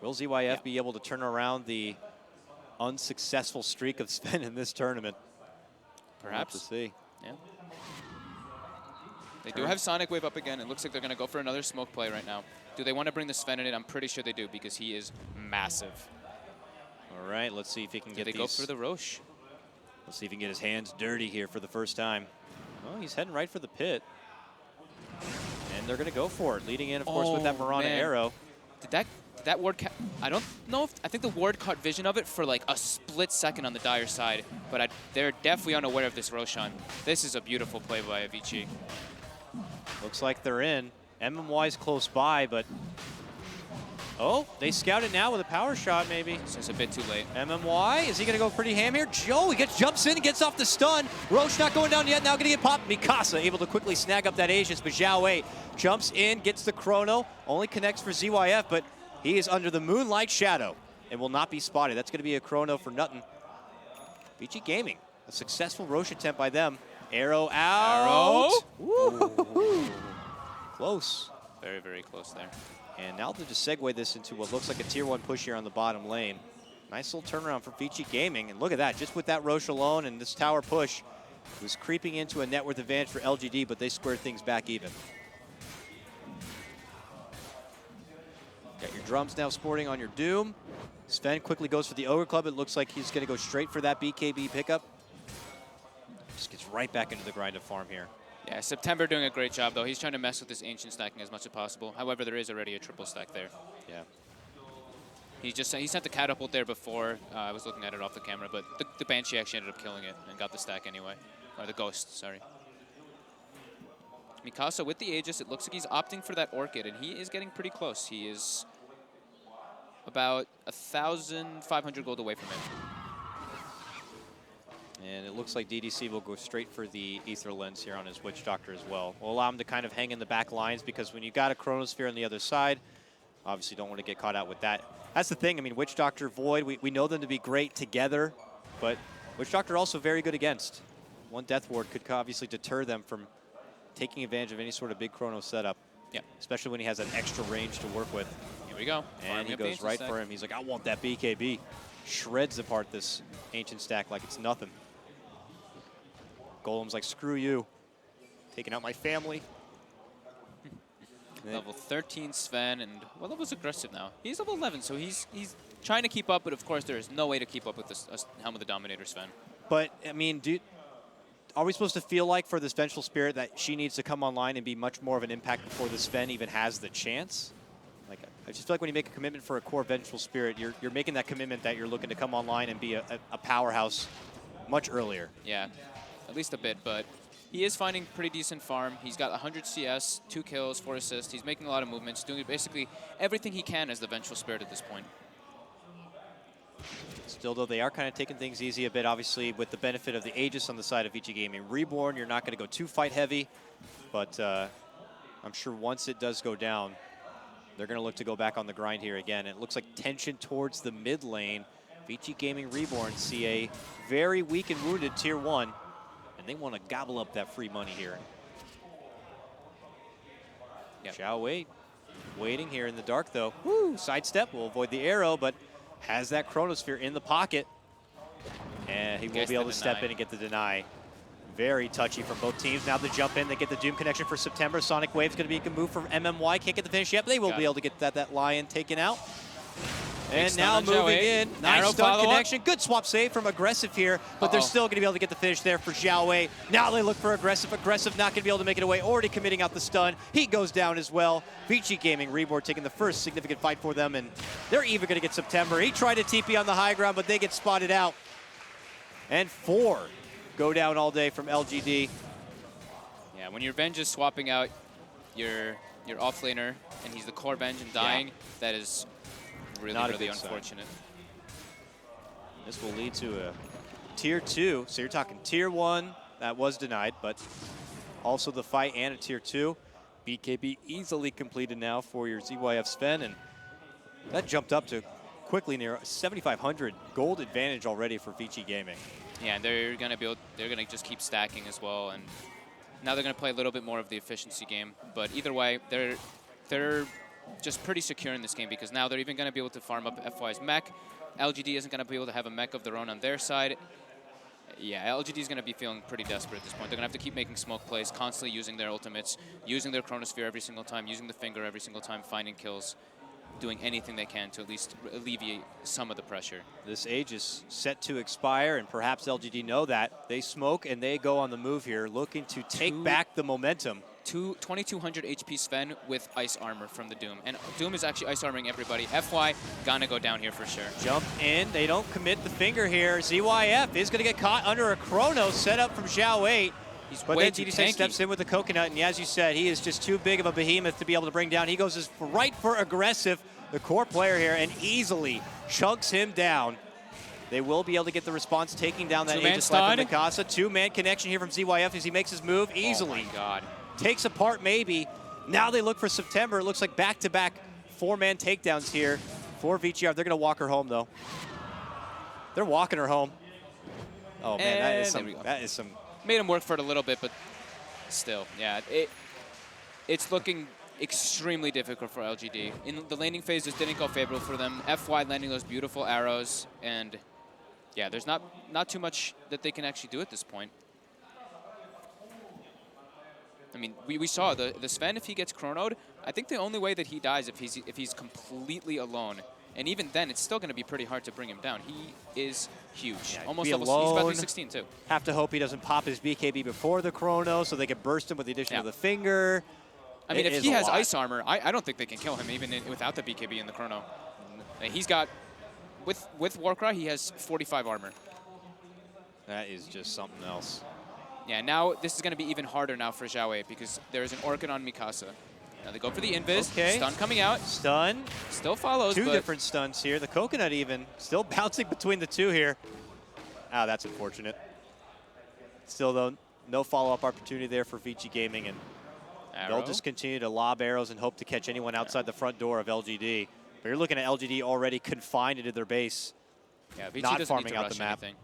Will ZYF be able to turn around the unsuccessful streak of Sven in this tournament? Perhaps. We'll have to see. Yeah. They do have Sonic Wave up again. It looks like they're going to go for another smoke play right now. Do they want to bring the Sven in it? I'm pretty sure they do because he is massive. All right, let's see if he can get these. They go for the Roche. Let's see if he can get his hands dirty here for the first time. Oh, he's heading right for the pit. And they're going to go for it, leading in, of course, with that Mirana man. arrow. Did that ward I don't know if, I think the ward caught vision of it for like a split second on the Dire side, but they're definitely unaware of this Roshan. This is a beautiful play by Avicii. Looks like they're in. MMY's close by, but... Oh, they scout it now with a power shot, maybe. So it's a bit too late. MMY, is he going to go pretty ham here? Joe, he jumps in and gets off the stun. Roche not going down yet, now going to get popped. Mikasa able to quickly snag up that Aegis, but Zhao Wei jumps in, gets the chrono, only connects for ZYF, but he is under the Moonlight Shadow and will not be spotted. That's going to be a chrono for Nutton. VG Gaming, a successful Roche attempt by them. Arrow out. Woo-hoo-hoo. Close. Very, very close there. And now to just segue this into what looks like a tier 1 push here on the bottom lane. Nice little turnaround for VG Gaming. And look at that, just with that Roche alone and this tower push, it was creeping into a net worth advantage for LGD, but they squared things back even. Got your drums now sporting on your Doom. Sven quickly goes for the Ogre Club. It looks like he's going to go straight for that BKB pickup. Just gets right back into the grind of farm here. Yeah, September doing a great job, though. He's trying to mess with this ancient stacking as much as possible. However, there is already a triple stack there. Yeah. He sent the catapult there before. I was looking at it off the camera, but the Banshee actually ended up killing it and got the stack anyway. Or the Ghost, sorry. Mikasa with the Aegis, it looks like he's opting for that Orchid, and he is getting pretty close. He is about 1,500 gold away from it. And it looks like DDC will go straight for the Ether Lens here on his Witch Doctor as well. Will allow him to kind of hang in the back lines, because when you got a Chronosphere on the other side, obviously don't want to get caught out with that. That's the thing. I mean, Witch Doctor, Void, we know them to be great together, but Witch Doctor also very good against. One Death Ward could obviously deter them from taking advantage of any sort of big Chrono setup. Yeah. Especially when he has an extra range to work with. Here we go. And he goes right for him. He's like, I want that BKB. Shreds apart this Ancient stack like it's nothing. Golem's like, screw you. Taking out my family. Level 13 Sven, and what level's aggressive now? He's level 11, so he's trying to keep up, but of course there is no way to keep up with this Helm of the Dominator Sven. But, I mean, are we supposed to feel like for this Vengeful Spirit that she needs to come online and be much more of an impact before the Sven even has the chance? Like, I just feel like when you make a commitment for a core Vengeful Spirit, you're making that commitment that you're looking to come online and be a powerhouse much earlier. Yeah, at least a bit, but he is finding pretty decent farm. He's got 100 CS, 2 kills, 4 assists. He's making a lot of movements, doing basically everything he can as the Vengeful Spirit at this point. Still, though, they are kind of taking things easy a bit, obviously, with the benefit of the Aegis on the side of VG Gaming. Reborn, you're not going to go too fight heavy, but I'm sure once it does go down, they're going to look to go back on the grind here again. It looks like tension towards the mid lane. VG Gaming Reborn see a very weak and wounded Tier 1, and they want to gobble up that free money here. Yep. Zhao Wei waiting here in the dark, though. Woo! Sidestep will avoid the arrow, but has that Chronosphere in the pocket. And he will be able to step in and get the deny. Very touchy from both teams. Now the jump in, they get the Doom connection for September. Sonic Wave's going to be a good move from MMY. Can't get the finish yet, but they will be able to get that Lion taken out. And now moving in, nice stun connection. Good swap save from Aggressive here, but they're still going to be able to get the finish there for Zhao Wei. Now they look for Aggressive. Aggressive not going to be able to make it away, already committing out the stun. He goes down as well. VG Gaming Reborn taking the first significant fight for them, and they're even going to get September. He tried to TP on the high ground, but they get spotted out. And 4 go down all day from LGD. Yeah, when your Venge is swapping out your offlaner, and he's the core Venge and dying, that is really unfortunate. This will lead to a Tier 2. So you're talking Tier 1, that was denied, but also the fight and a Tier 2. BKB easily completed now for your ZYF Sven, and that jumped up to quickly near 7,500 gold advantage already for VG Gaming. Yeah, and they're gonna just keep stacking as well, and now they're gonna play a little bit more of the efficiency game. But either way, they're just pretty secure in this game, because now they're even going to be able to farm up FY's mech. LGD isn't going to be able to have a mech of their own on their side. Yeah, LGD is going to be feeling pretty desperate at this point. They're going to have to keep making smoke plays, constantly using their ultimates, using their Chronosphere every single time, using the finger every single time, finding kills, doing anything they can to at least alleviate some of the pressure. This age is set to expire, and perhaps LGD know that. They smoke and they go on the move here, looking to take back the momentum. 2200 HP Sven with ice armor from the Doom. And Doom is actually ice armoring everybody. FY gonna go down here for sure. Jump in. They don't commit the finger here. ZYF is going to get caught under a chrono set up from Zhao 8. But way then too DD6 tanky. steps in with the coconut, and as you said, he is just too big of a behemoth to be able to bring down. He goes right for aggressive, the core player here, and easily chugs him down. They will be able to get the response, taking down that Two-man Aegis Life from stun. Mikasa. Two-man connection here from ZYF as he makes his move easily. Oh my God. Takes apart maybe. Now they look for September. It looks like back-to-back four-man takedowns here for VG.R. They're going to walk her home, though. They're walking her home. Oh, man, that is some... Made him work for it a little bit, but still, yeah. It's looking extremely difficult for LGD. In the landing phase, this didn't go favorable for them. FY landing those beautiful arrows, and yeah, there's not too much that they can actually do at this point. I mean, we saw the Sven, if he gets chronoed, I think the only way that he dies if he's completely alone. And even then, it's still going to be pretty hard to bring him down. He is huge. Yeah, almost be level. He's about to alone. be 16 too. Have to hope he doesn't pop his BKB before the chrono so they can burst him with the addition of the finger. I mean, It if is he a has lot. ice armor, I don't think they can kill him even without the BKB and the chrono. He's got, with Warcry, he has 45 armor. That is just something else. Yeah, now this is going to be even harder now for Zhao Wei because there is an Orchid on Mikasa. Now they go for the invis. Okay. Stun coming out. Stun. Still follows, Two but different stuns here. The coconut even still bouncing between the two here. Ah, that's unfortunate. Still, though, no follow-up opportunity there for Vici Gaming, and arrow. they'll just continue to lob arrows and hope to catch anyone outside the front door of LGD. But you're looking at LGD already confined into their base. Yeah, Vici not doesn't need farming to out rush the map. anything.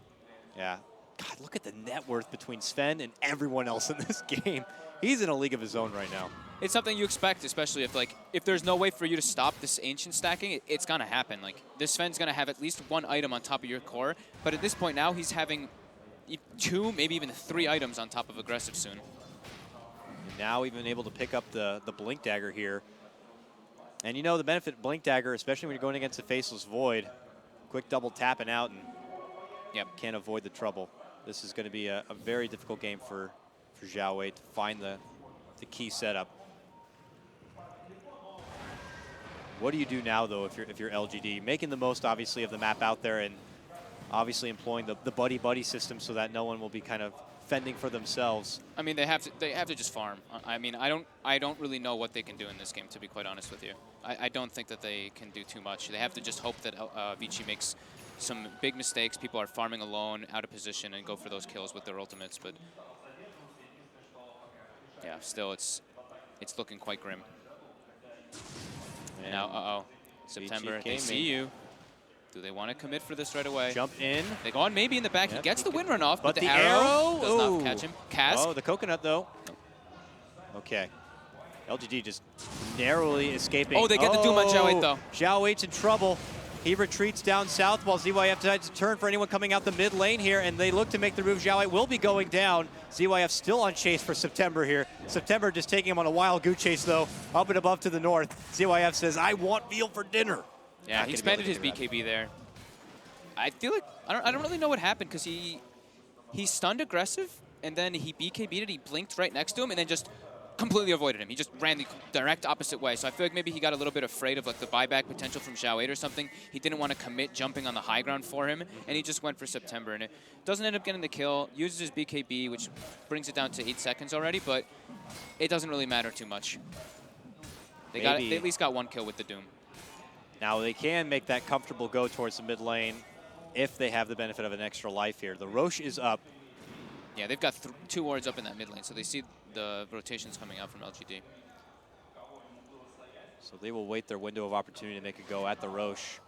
Yeah. God, look at the net worth between Sven and everyone else in this game. He's in a league of his own right now. It's something you expect, especially if there's no way for you to stop this ancient stacking, it's gonna happen. Like this Sven's gonna have at least one item on top of your core, but at this point now he's having two, maybe even three items on top of aggressive soon. And now even able to pick up the Blink Dagger here. And you know the benefit of Blink Dagger, especially when you're going against the Faceless Void, quick double tapping out and can't avoid the trouble. This is going to be a very difficult game for Zhao Wei to find the key setup. What do you do now, though, if you're LGD? Making the most, obviously, of the map out there and obviously employing the buddy-buddy system so that no one will be kind of fending for themselves. I mean, they have to just farm. I mean, I don't really know what they can do in this game, to be quite honest with you. I don't think that they can do too much. They have to just hope that Vici makes some big mistakes. People are farming alone, out of position, and go for those kills with their ultimates. But yeah, still, it's looking quite grim. And now, September, they see you. Do they want to commit for this right away? Jump in. They go on maybe in the back. Yep, he gets the wind run off, but the arrow does not catch him. Cask. Oh, the coconut, though. Okay. LGD just narrowly escaping. Oh, they get the Doom on Zhao 8, though. Zhao 8's in trouble. He retreats down south while ZYF decides to turn for anyone coming out the mid lane here, and they look to make the move. Zhao 8 will be going down. ZYF still on chase for September here. September just taking him on a wild goose chase, though, up and above to the north. ZYF says, I want veal for dinner. Yeah, he expended his BKB there. I feel like, I don't really know what happened, because he stunned aggressive, and then he BKB'd it, he blinked right next to him, and then just completely avoided him. He just ran the direct opposite way. So I feel like maybe he got a little bit afraid of like the buyback potential from Zhao 8 or something. He didn't want to commit jumping on the high ground for him, and he just went for September. And it doesn't end up getting the kill, uses his BKB, which brings it down to 8 seconds already, but it doesn't really matter too much. They at least got one kill with the Doom. Now they can make that comfortable go towards the mid lane if they have the benefit of an extra life here. The Roche is up. Yeah, they've got 2 wards up in that mid lane, so they see the rotations coming out from LGD. So they will wait their window of opportunity to make a go at the Roche.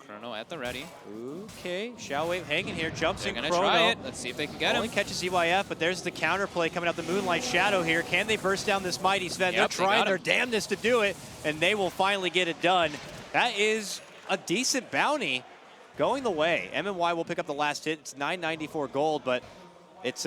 Chrono at the ready. Okay, Zhao Wei hanging here, jumps They're in gonna Chrono. try it. Let's see if they can get Only him. catches EYF, but there's the counterplay coming out the Moonlight Shadow here. Can they burst down this mighty Sven? Yep, They're trying they got their him. damnedest to do it, and they will finally get it done. That is a decent bounty going the way. MMY will pick up the last hit. It's 994 gold, but it's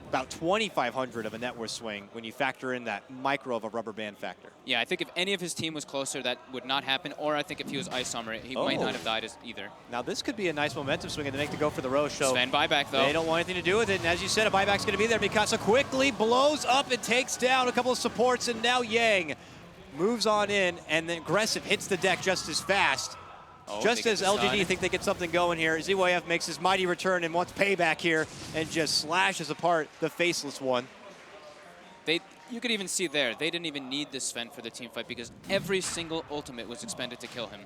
about 2,500 of a net worth swing when you factor in that micro of a rubber band factor. Yeah, I think if any of his team was closer, that would not happen. Or I think if he was Ice Summer, he might not have died as either. Now this could be a nice momentum swing and they make the go for the Roche. So Sven buyback, though. they don't want anything to do with it. And as you said, a buyback's going to be there. Mikasa quickly blows up and takes down a couple of supports. And now Yang moves on in, and then Aggressive hits the deck just as fast. Just as LGD think they get something going here, ZYF makes his mighty return and wants payback here and just slashes apart the Faceless one. You could even see there, they didn't even need this Sven for the team fight because every single ultimate was expended to kill him.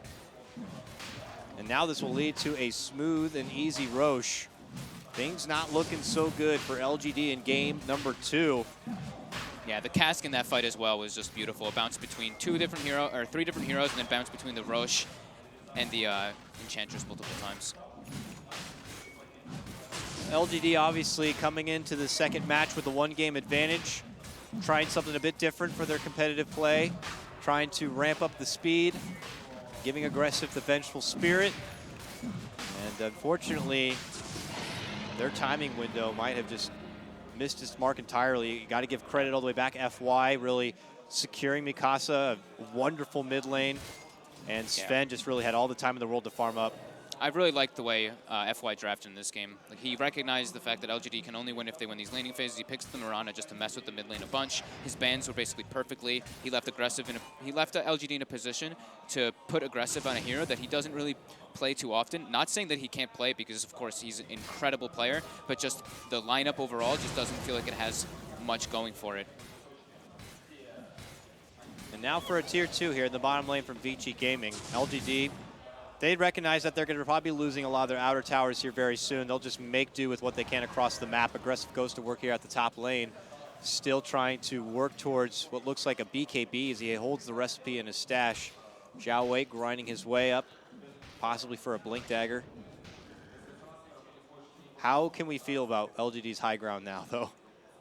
And now this will lead to a smooth and easy Roche. Things not looking so good for LGD in game number 2. Yeah, the cask in that fight as well was just beautiful. It bounced between 3 different heroes, and then bounced between the Roche and the Enchantress multiple times. LGD obviously coming into the second match with a 1-game advantage, trying something a bit different for their competitive play, trying to ramp up the speed, giving Aggressive the vengeful spirit. And unfortunately, their timing window might have just missed its mark entirely. You got to give credit all the way back. FY really securing Mikasa, a wonderful mid lane. And Sven just really had all the time in the world to farm up. I really liked the way FY drafted in this game. Like, he recognized the fact that LGD can only win if they win these laning phases. He picks the Mirana just to mess with the mid lane a bunch. His bans were basically perfectly. He left LGD in a position to put Aggressive on a hero that he doesn't really play too often. Not saying that he can't play, because of course he's an incredible player, but just the lineup overall just doesn't feel like it has much going for it. And now for a tier 2 here in the bottom lane from VG Gaming. LGD, they recognize that they're going to probably be losing a lot of their outer towers here very soon. They'll just make do with what they can across the map. Aggressive goes to work here at the top lane, still trying to work towards what looks like a BKB as he holds the recipe in his stash. Zhao Wei grinding his way up, possibly for a Blink Dagger. How can we feel about LGD's high ground now, though?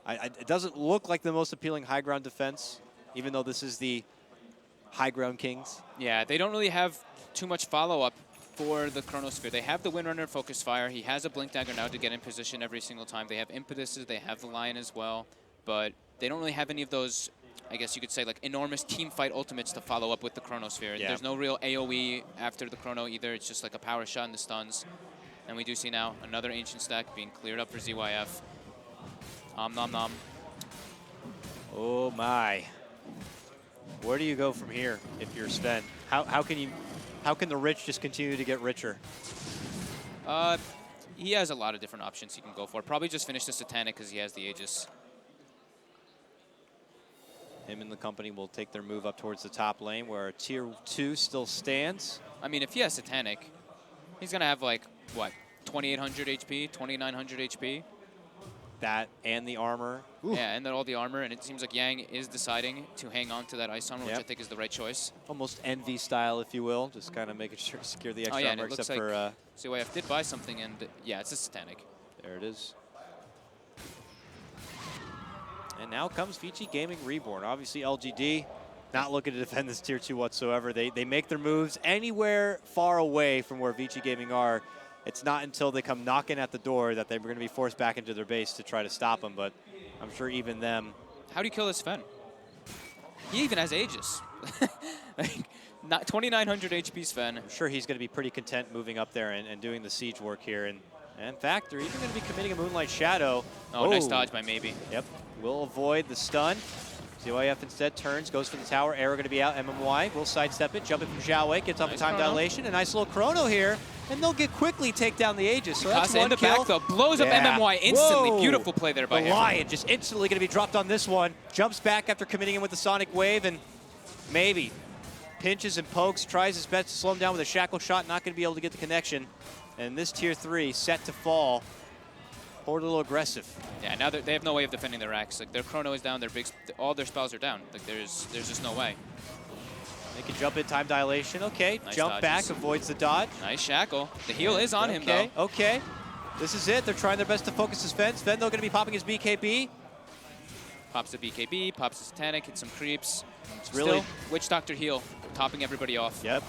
It doesn't look like the most appealing high ground defense, even though this is the high ground kings. Yeah, they don't really have too much follow-up for the Chronosphere. They have the Windrunner Focus Fire. He has a Blink Dagger now to get in position every single time. They have Impetuses, they have the Lion as well, but they don't really have any of those, I guess you could say, like enormous team fight ultimates to follow up with the Chronosphere. Yeah. There's no real AoE after the Chrono either. It's just like a power shot in the stuns. And we do see now another Ancient stack being cleared up for ZYF. Nom nom nom. Oh my. Where do you go from here if you're Sven? How can the rich just continue to get richer? He has a lot of different options he can go for. Probably just finish the Satanic because he has the Aegis. Him and the company will take their move up towards the top lane where tier 2 still stands. I mean, if he has Satanic, he's going to have like, what, 2,800 HP, 2,900 HP? That and the armor. Ooh. Yeah, and then all the armor, and it seems like Yang is deciding to hang on to that Ice Armor, which I think is the right choice. Almost Envy style, if you will, just kind of making sure to secure the extra armor, and it looks except like for... ZYF did buy something, and yeah, it's a Satanic. There it is. And now comes VG.Reborn. Obviously, LGD not looking to defend this tier 2 whatsoever. They make their moves anywhere far away from where VG Gaming are. It's not until they come knocking at the door that they're going to be forced back into their base to try to stop them, but I'm sure even them... How do you kill this Sven? He even has Aegis. Like, not 2,900 HP Sven. I'm sure he's going to be pretty content moving up there and doing the siege work here. And in fact, they're even going to be committing a Moonlight Shadow. Oh, nice dodge by Maybe. Yep, will avoid the stun. ZYF instead turns, goes for the tower. Arrow going to be out. MMY will sidestep it, jumping from Zhao Wei, gets off Nice the time chrono. dilation. A nice little chrono here, and they'll get quickly take down the Aegis. So that's Mikasa in one the kill. back, though. Blows up Yeah. MMY instantly. Whoa. Beautiful play there by The him. Lion just instantly going to be dropped on this one. Jumps back after committing in with the Sonic Wave, and Maybe pinches and pokes, tries his best to slow him down with a shackle shot, not going to be able to get the connection. And this tier 3 set to fall. Horde a little aggressive. Yeah, now they have no way of defending their Axe. Like, their Chrono is down, all their spells are down. Like, there's just no way. They can jump in time dilation. Okay, Nice jump dodges. back, avoids the dodge. Nice shackle. The heal is on him, though. Okay, this is it. They're trying their best to focus his Sven. Sven, though, going to be popping his BKB. Pops the BKB, pops the Satanic, hits some creeps. It's really... Still, Witch Doctor heal, topping everybody off. Yep.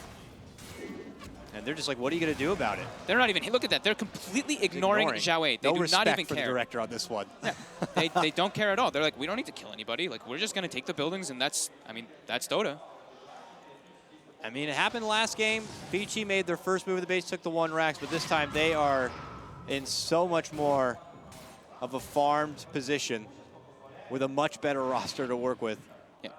And they're just like, what are you going to do about it? They're not even, look at that. They're completely ignoring Zhao Wei. They no do respect not even for care. the director on this one. Yeah. They don't care at all. They're like, we don't need to kill anybody. Like, we're just going to take the buildings, and that's, I mean, that's Dota. I mean, it happened last game. VG made their first move of the base, took the 1 racks, but this time they are in so much more of a farmed position with a much better roster to work with. Yeah.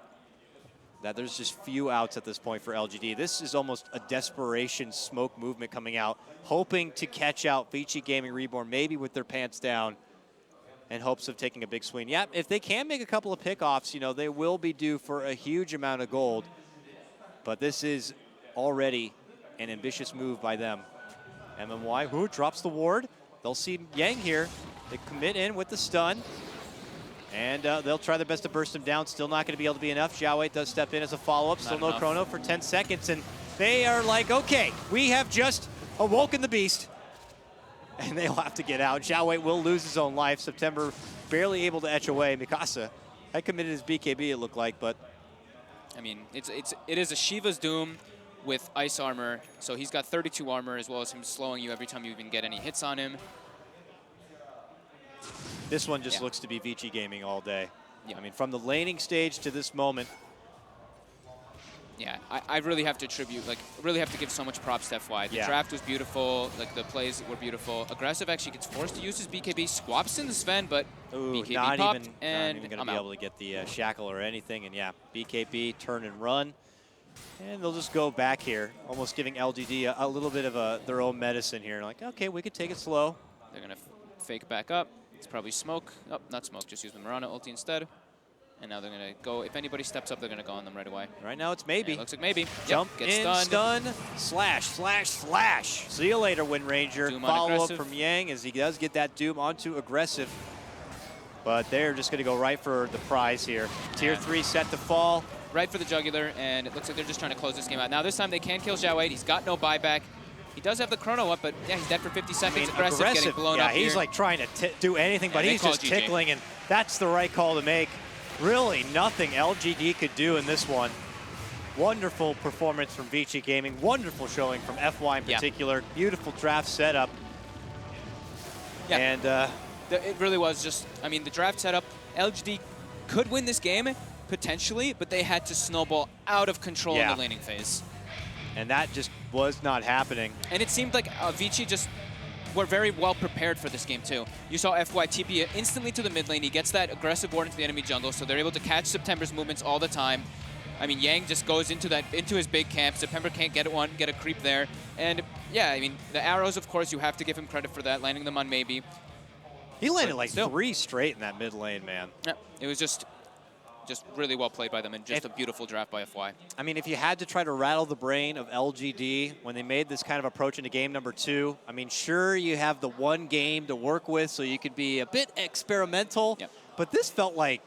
That there's just few outs at this point for LGD. This is almost a desperation smoke movement coming out, hoping to catch out VG.Reborn, maybe with their pants down, in hopes of taking a big swing. Yeah, if they can make a couple of pickoffs, you know, they will be due for a huge amount of gold. But this is already an ambitious move by them. MMY, who drops the ward. They'll see Yang here. They commit in with the stun. And they'll try their best to burst him down. Still not going to be able to be enough. Zhao Wei does step in as a follow-up. Still no chrono for 10 seconds. And they are like, okay, we have just awoken the beast. And they'll have to get out. Zhao Wei will lose his own life. September barely able to etch away. Mikasa had committed his BKB, it looked like, but... I mean, it is a Shiva's Doom with ice armor. So he's got 32 armor, as well as him slowing you every time you even get any hits on him. This one just looks to be VG Gaming all day. Yeah. I mean, from the laning stage to this moment. Yeah, I really have to attribute, like, really have to give so much props to FY. The draft was beautiful, like, the plays were beautiful. Aggressive actually gets forced to use his BKB, swaps into Sven, but BKB not popped, even, and not even going to be able to get the shackle or anything. And yeah, BKB, turn and run. And they'll just go back here, almost giving LGD a little bit of their own medicine here. Like, okay, we could take it slow. They're going to fake back up. It's probably smoke. Oh, not smoke, just use the Mirana ulti instead. And now they're going to go, if anybody steps up, they're going to go on them right away. Right now it's maybe. Yeah, looks like maybe. Jump gets in, stunned. stun, slash, slash, slash. See you later, Wind Ranger. Doom on Follow up aggressive. from Yang as he does get that Doom onto aggressive. But they're just going to go right for the prize here. Tier 3 set to fall. Right for the jugular, and it looks like they're just trying to close this game out. Now this time they can kill Zhao Wei. He's got no buyback. He does have the chrono up, but yeah, he's dead for 50 seconds. Aggressive, getting blown up he's here. like trying to do anything, but he's just GG. tickling, and that's the right call to make. Really nothing LGD could do in this one. Wonderful performance from VG Gaming. Wonderful showing from FY in particular. Beautiful draft setup. Yeah. And it really was just, I mean, the draft setup, LGD could win this game, potentially, but they had to snowball out of control in the laning phase. And that just was not happening. And it seemed like Vici just were very well prepared for this game too. You saw FY TP instantly to the mid lane. He gets that aggressive ward into the enemy jungle, so they're able to catch September's movements all the time. I mean, Yang just goes into his big camp. September can't get a creep there. And yeah, I mean, the arrows, of course, you have to give him credit for that, landing them on maybe. He landed like 3 straight in that mid lane, man. Yeah, it was just really well played by them, and just a beautiful draft by FY. I mean, if you had to try to rattle the brain of LGD when they made this kind of approach into game number 2, I mean, sure, you have the one game to work with, so you could be a bit experimental, but this felt like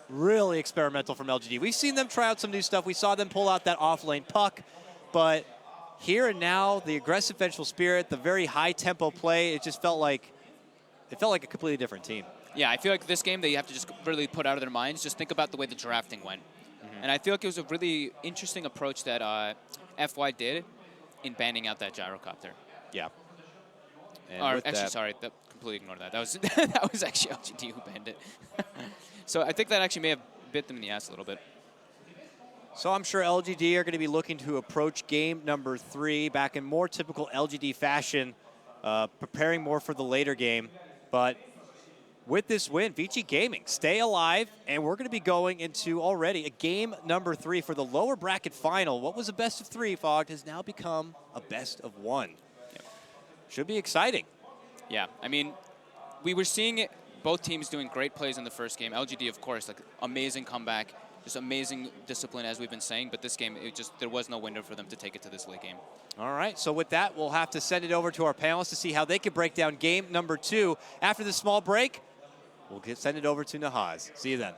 really experimental from LGD. We've seen them try out some new stuff. We saw them pull out that off-lane puck, but here and now, the aggressive vengeful spirit, the very high-tempo play, it just felt like a completely different team. Yeah, I feel like this game they have to just really put out of their minds. Just think about the way the drafting went. And I feel like it was a really interesting approach that FY did in banning out that gyrocopter. Yeah. Or actually, sorry, completely ignore that. That was that was actually LGD who banned it. So I think that actually may have bit them in the ass a little bit. So I'm sure LGD are going to be looking to approach game number 3 back in more typical LGD fashion, preparing more for the later game. But with this win, VG Gaming stay alive, and we're going to be going into already a game number 3 for the lower bracket final. What was a best of 3, Fogged, has now become a best of 1. Should be exciting. Yeah, I mean, we were seeing both teams doing great plays in the first game. LGD, of course, like amazing comeback, just amazing discipline, as we've been saying. But this game, there was no window for them to take it to this late game. All right, so with that, we'll have to send it over to our panelists to see how they can break down game number 2. After this small break, we'll send it over to Nahaz. See you then.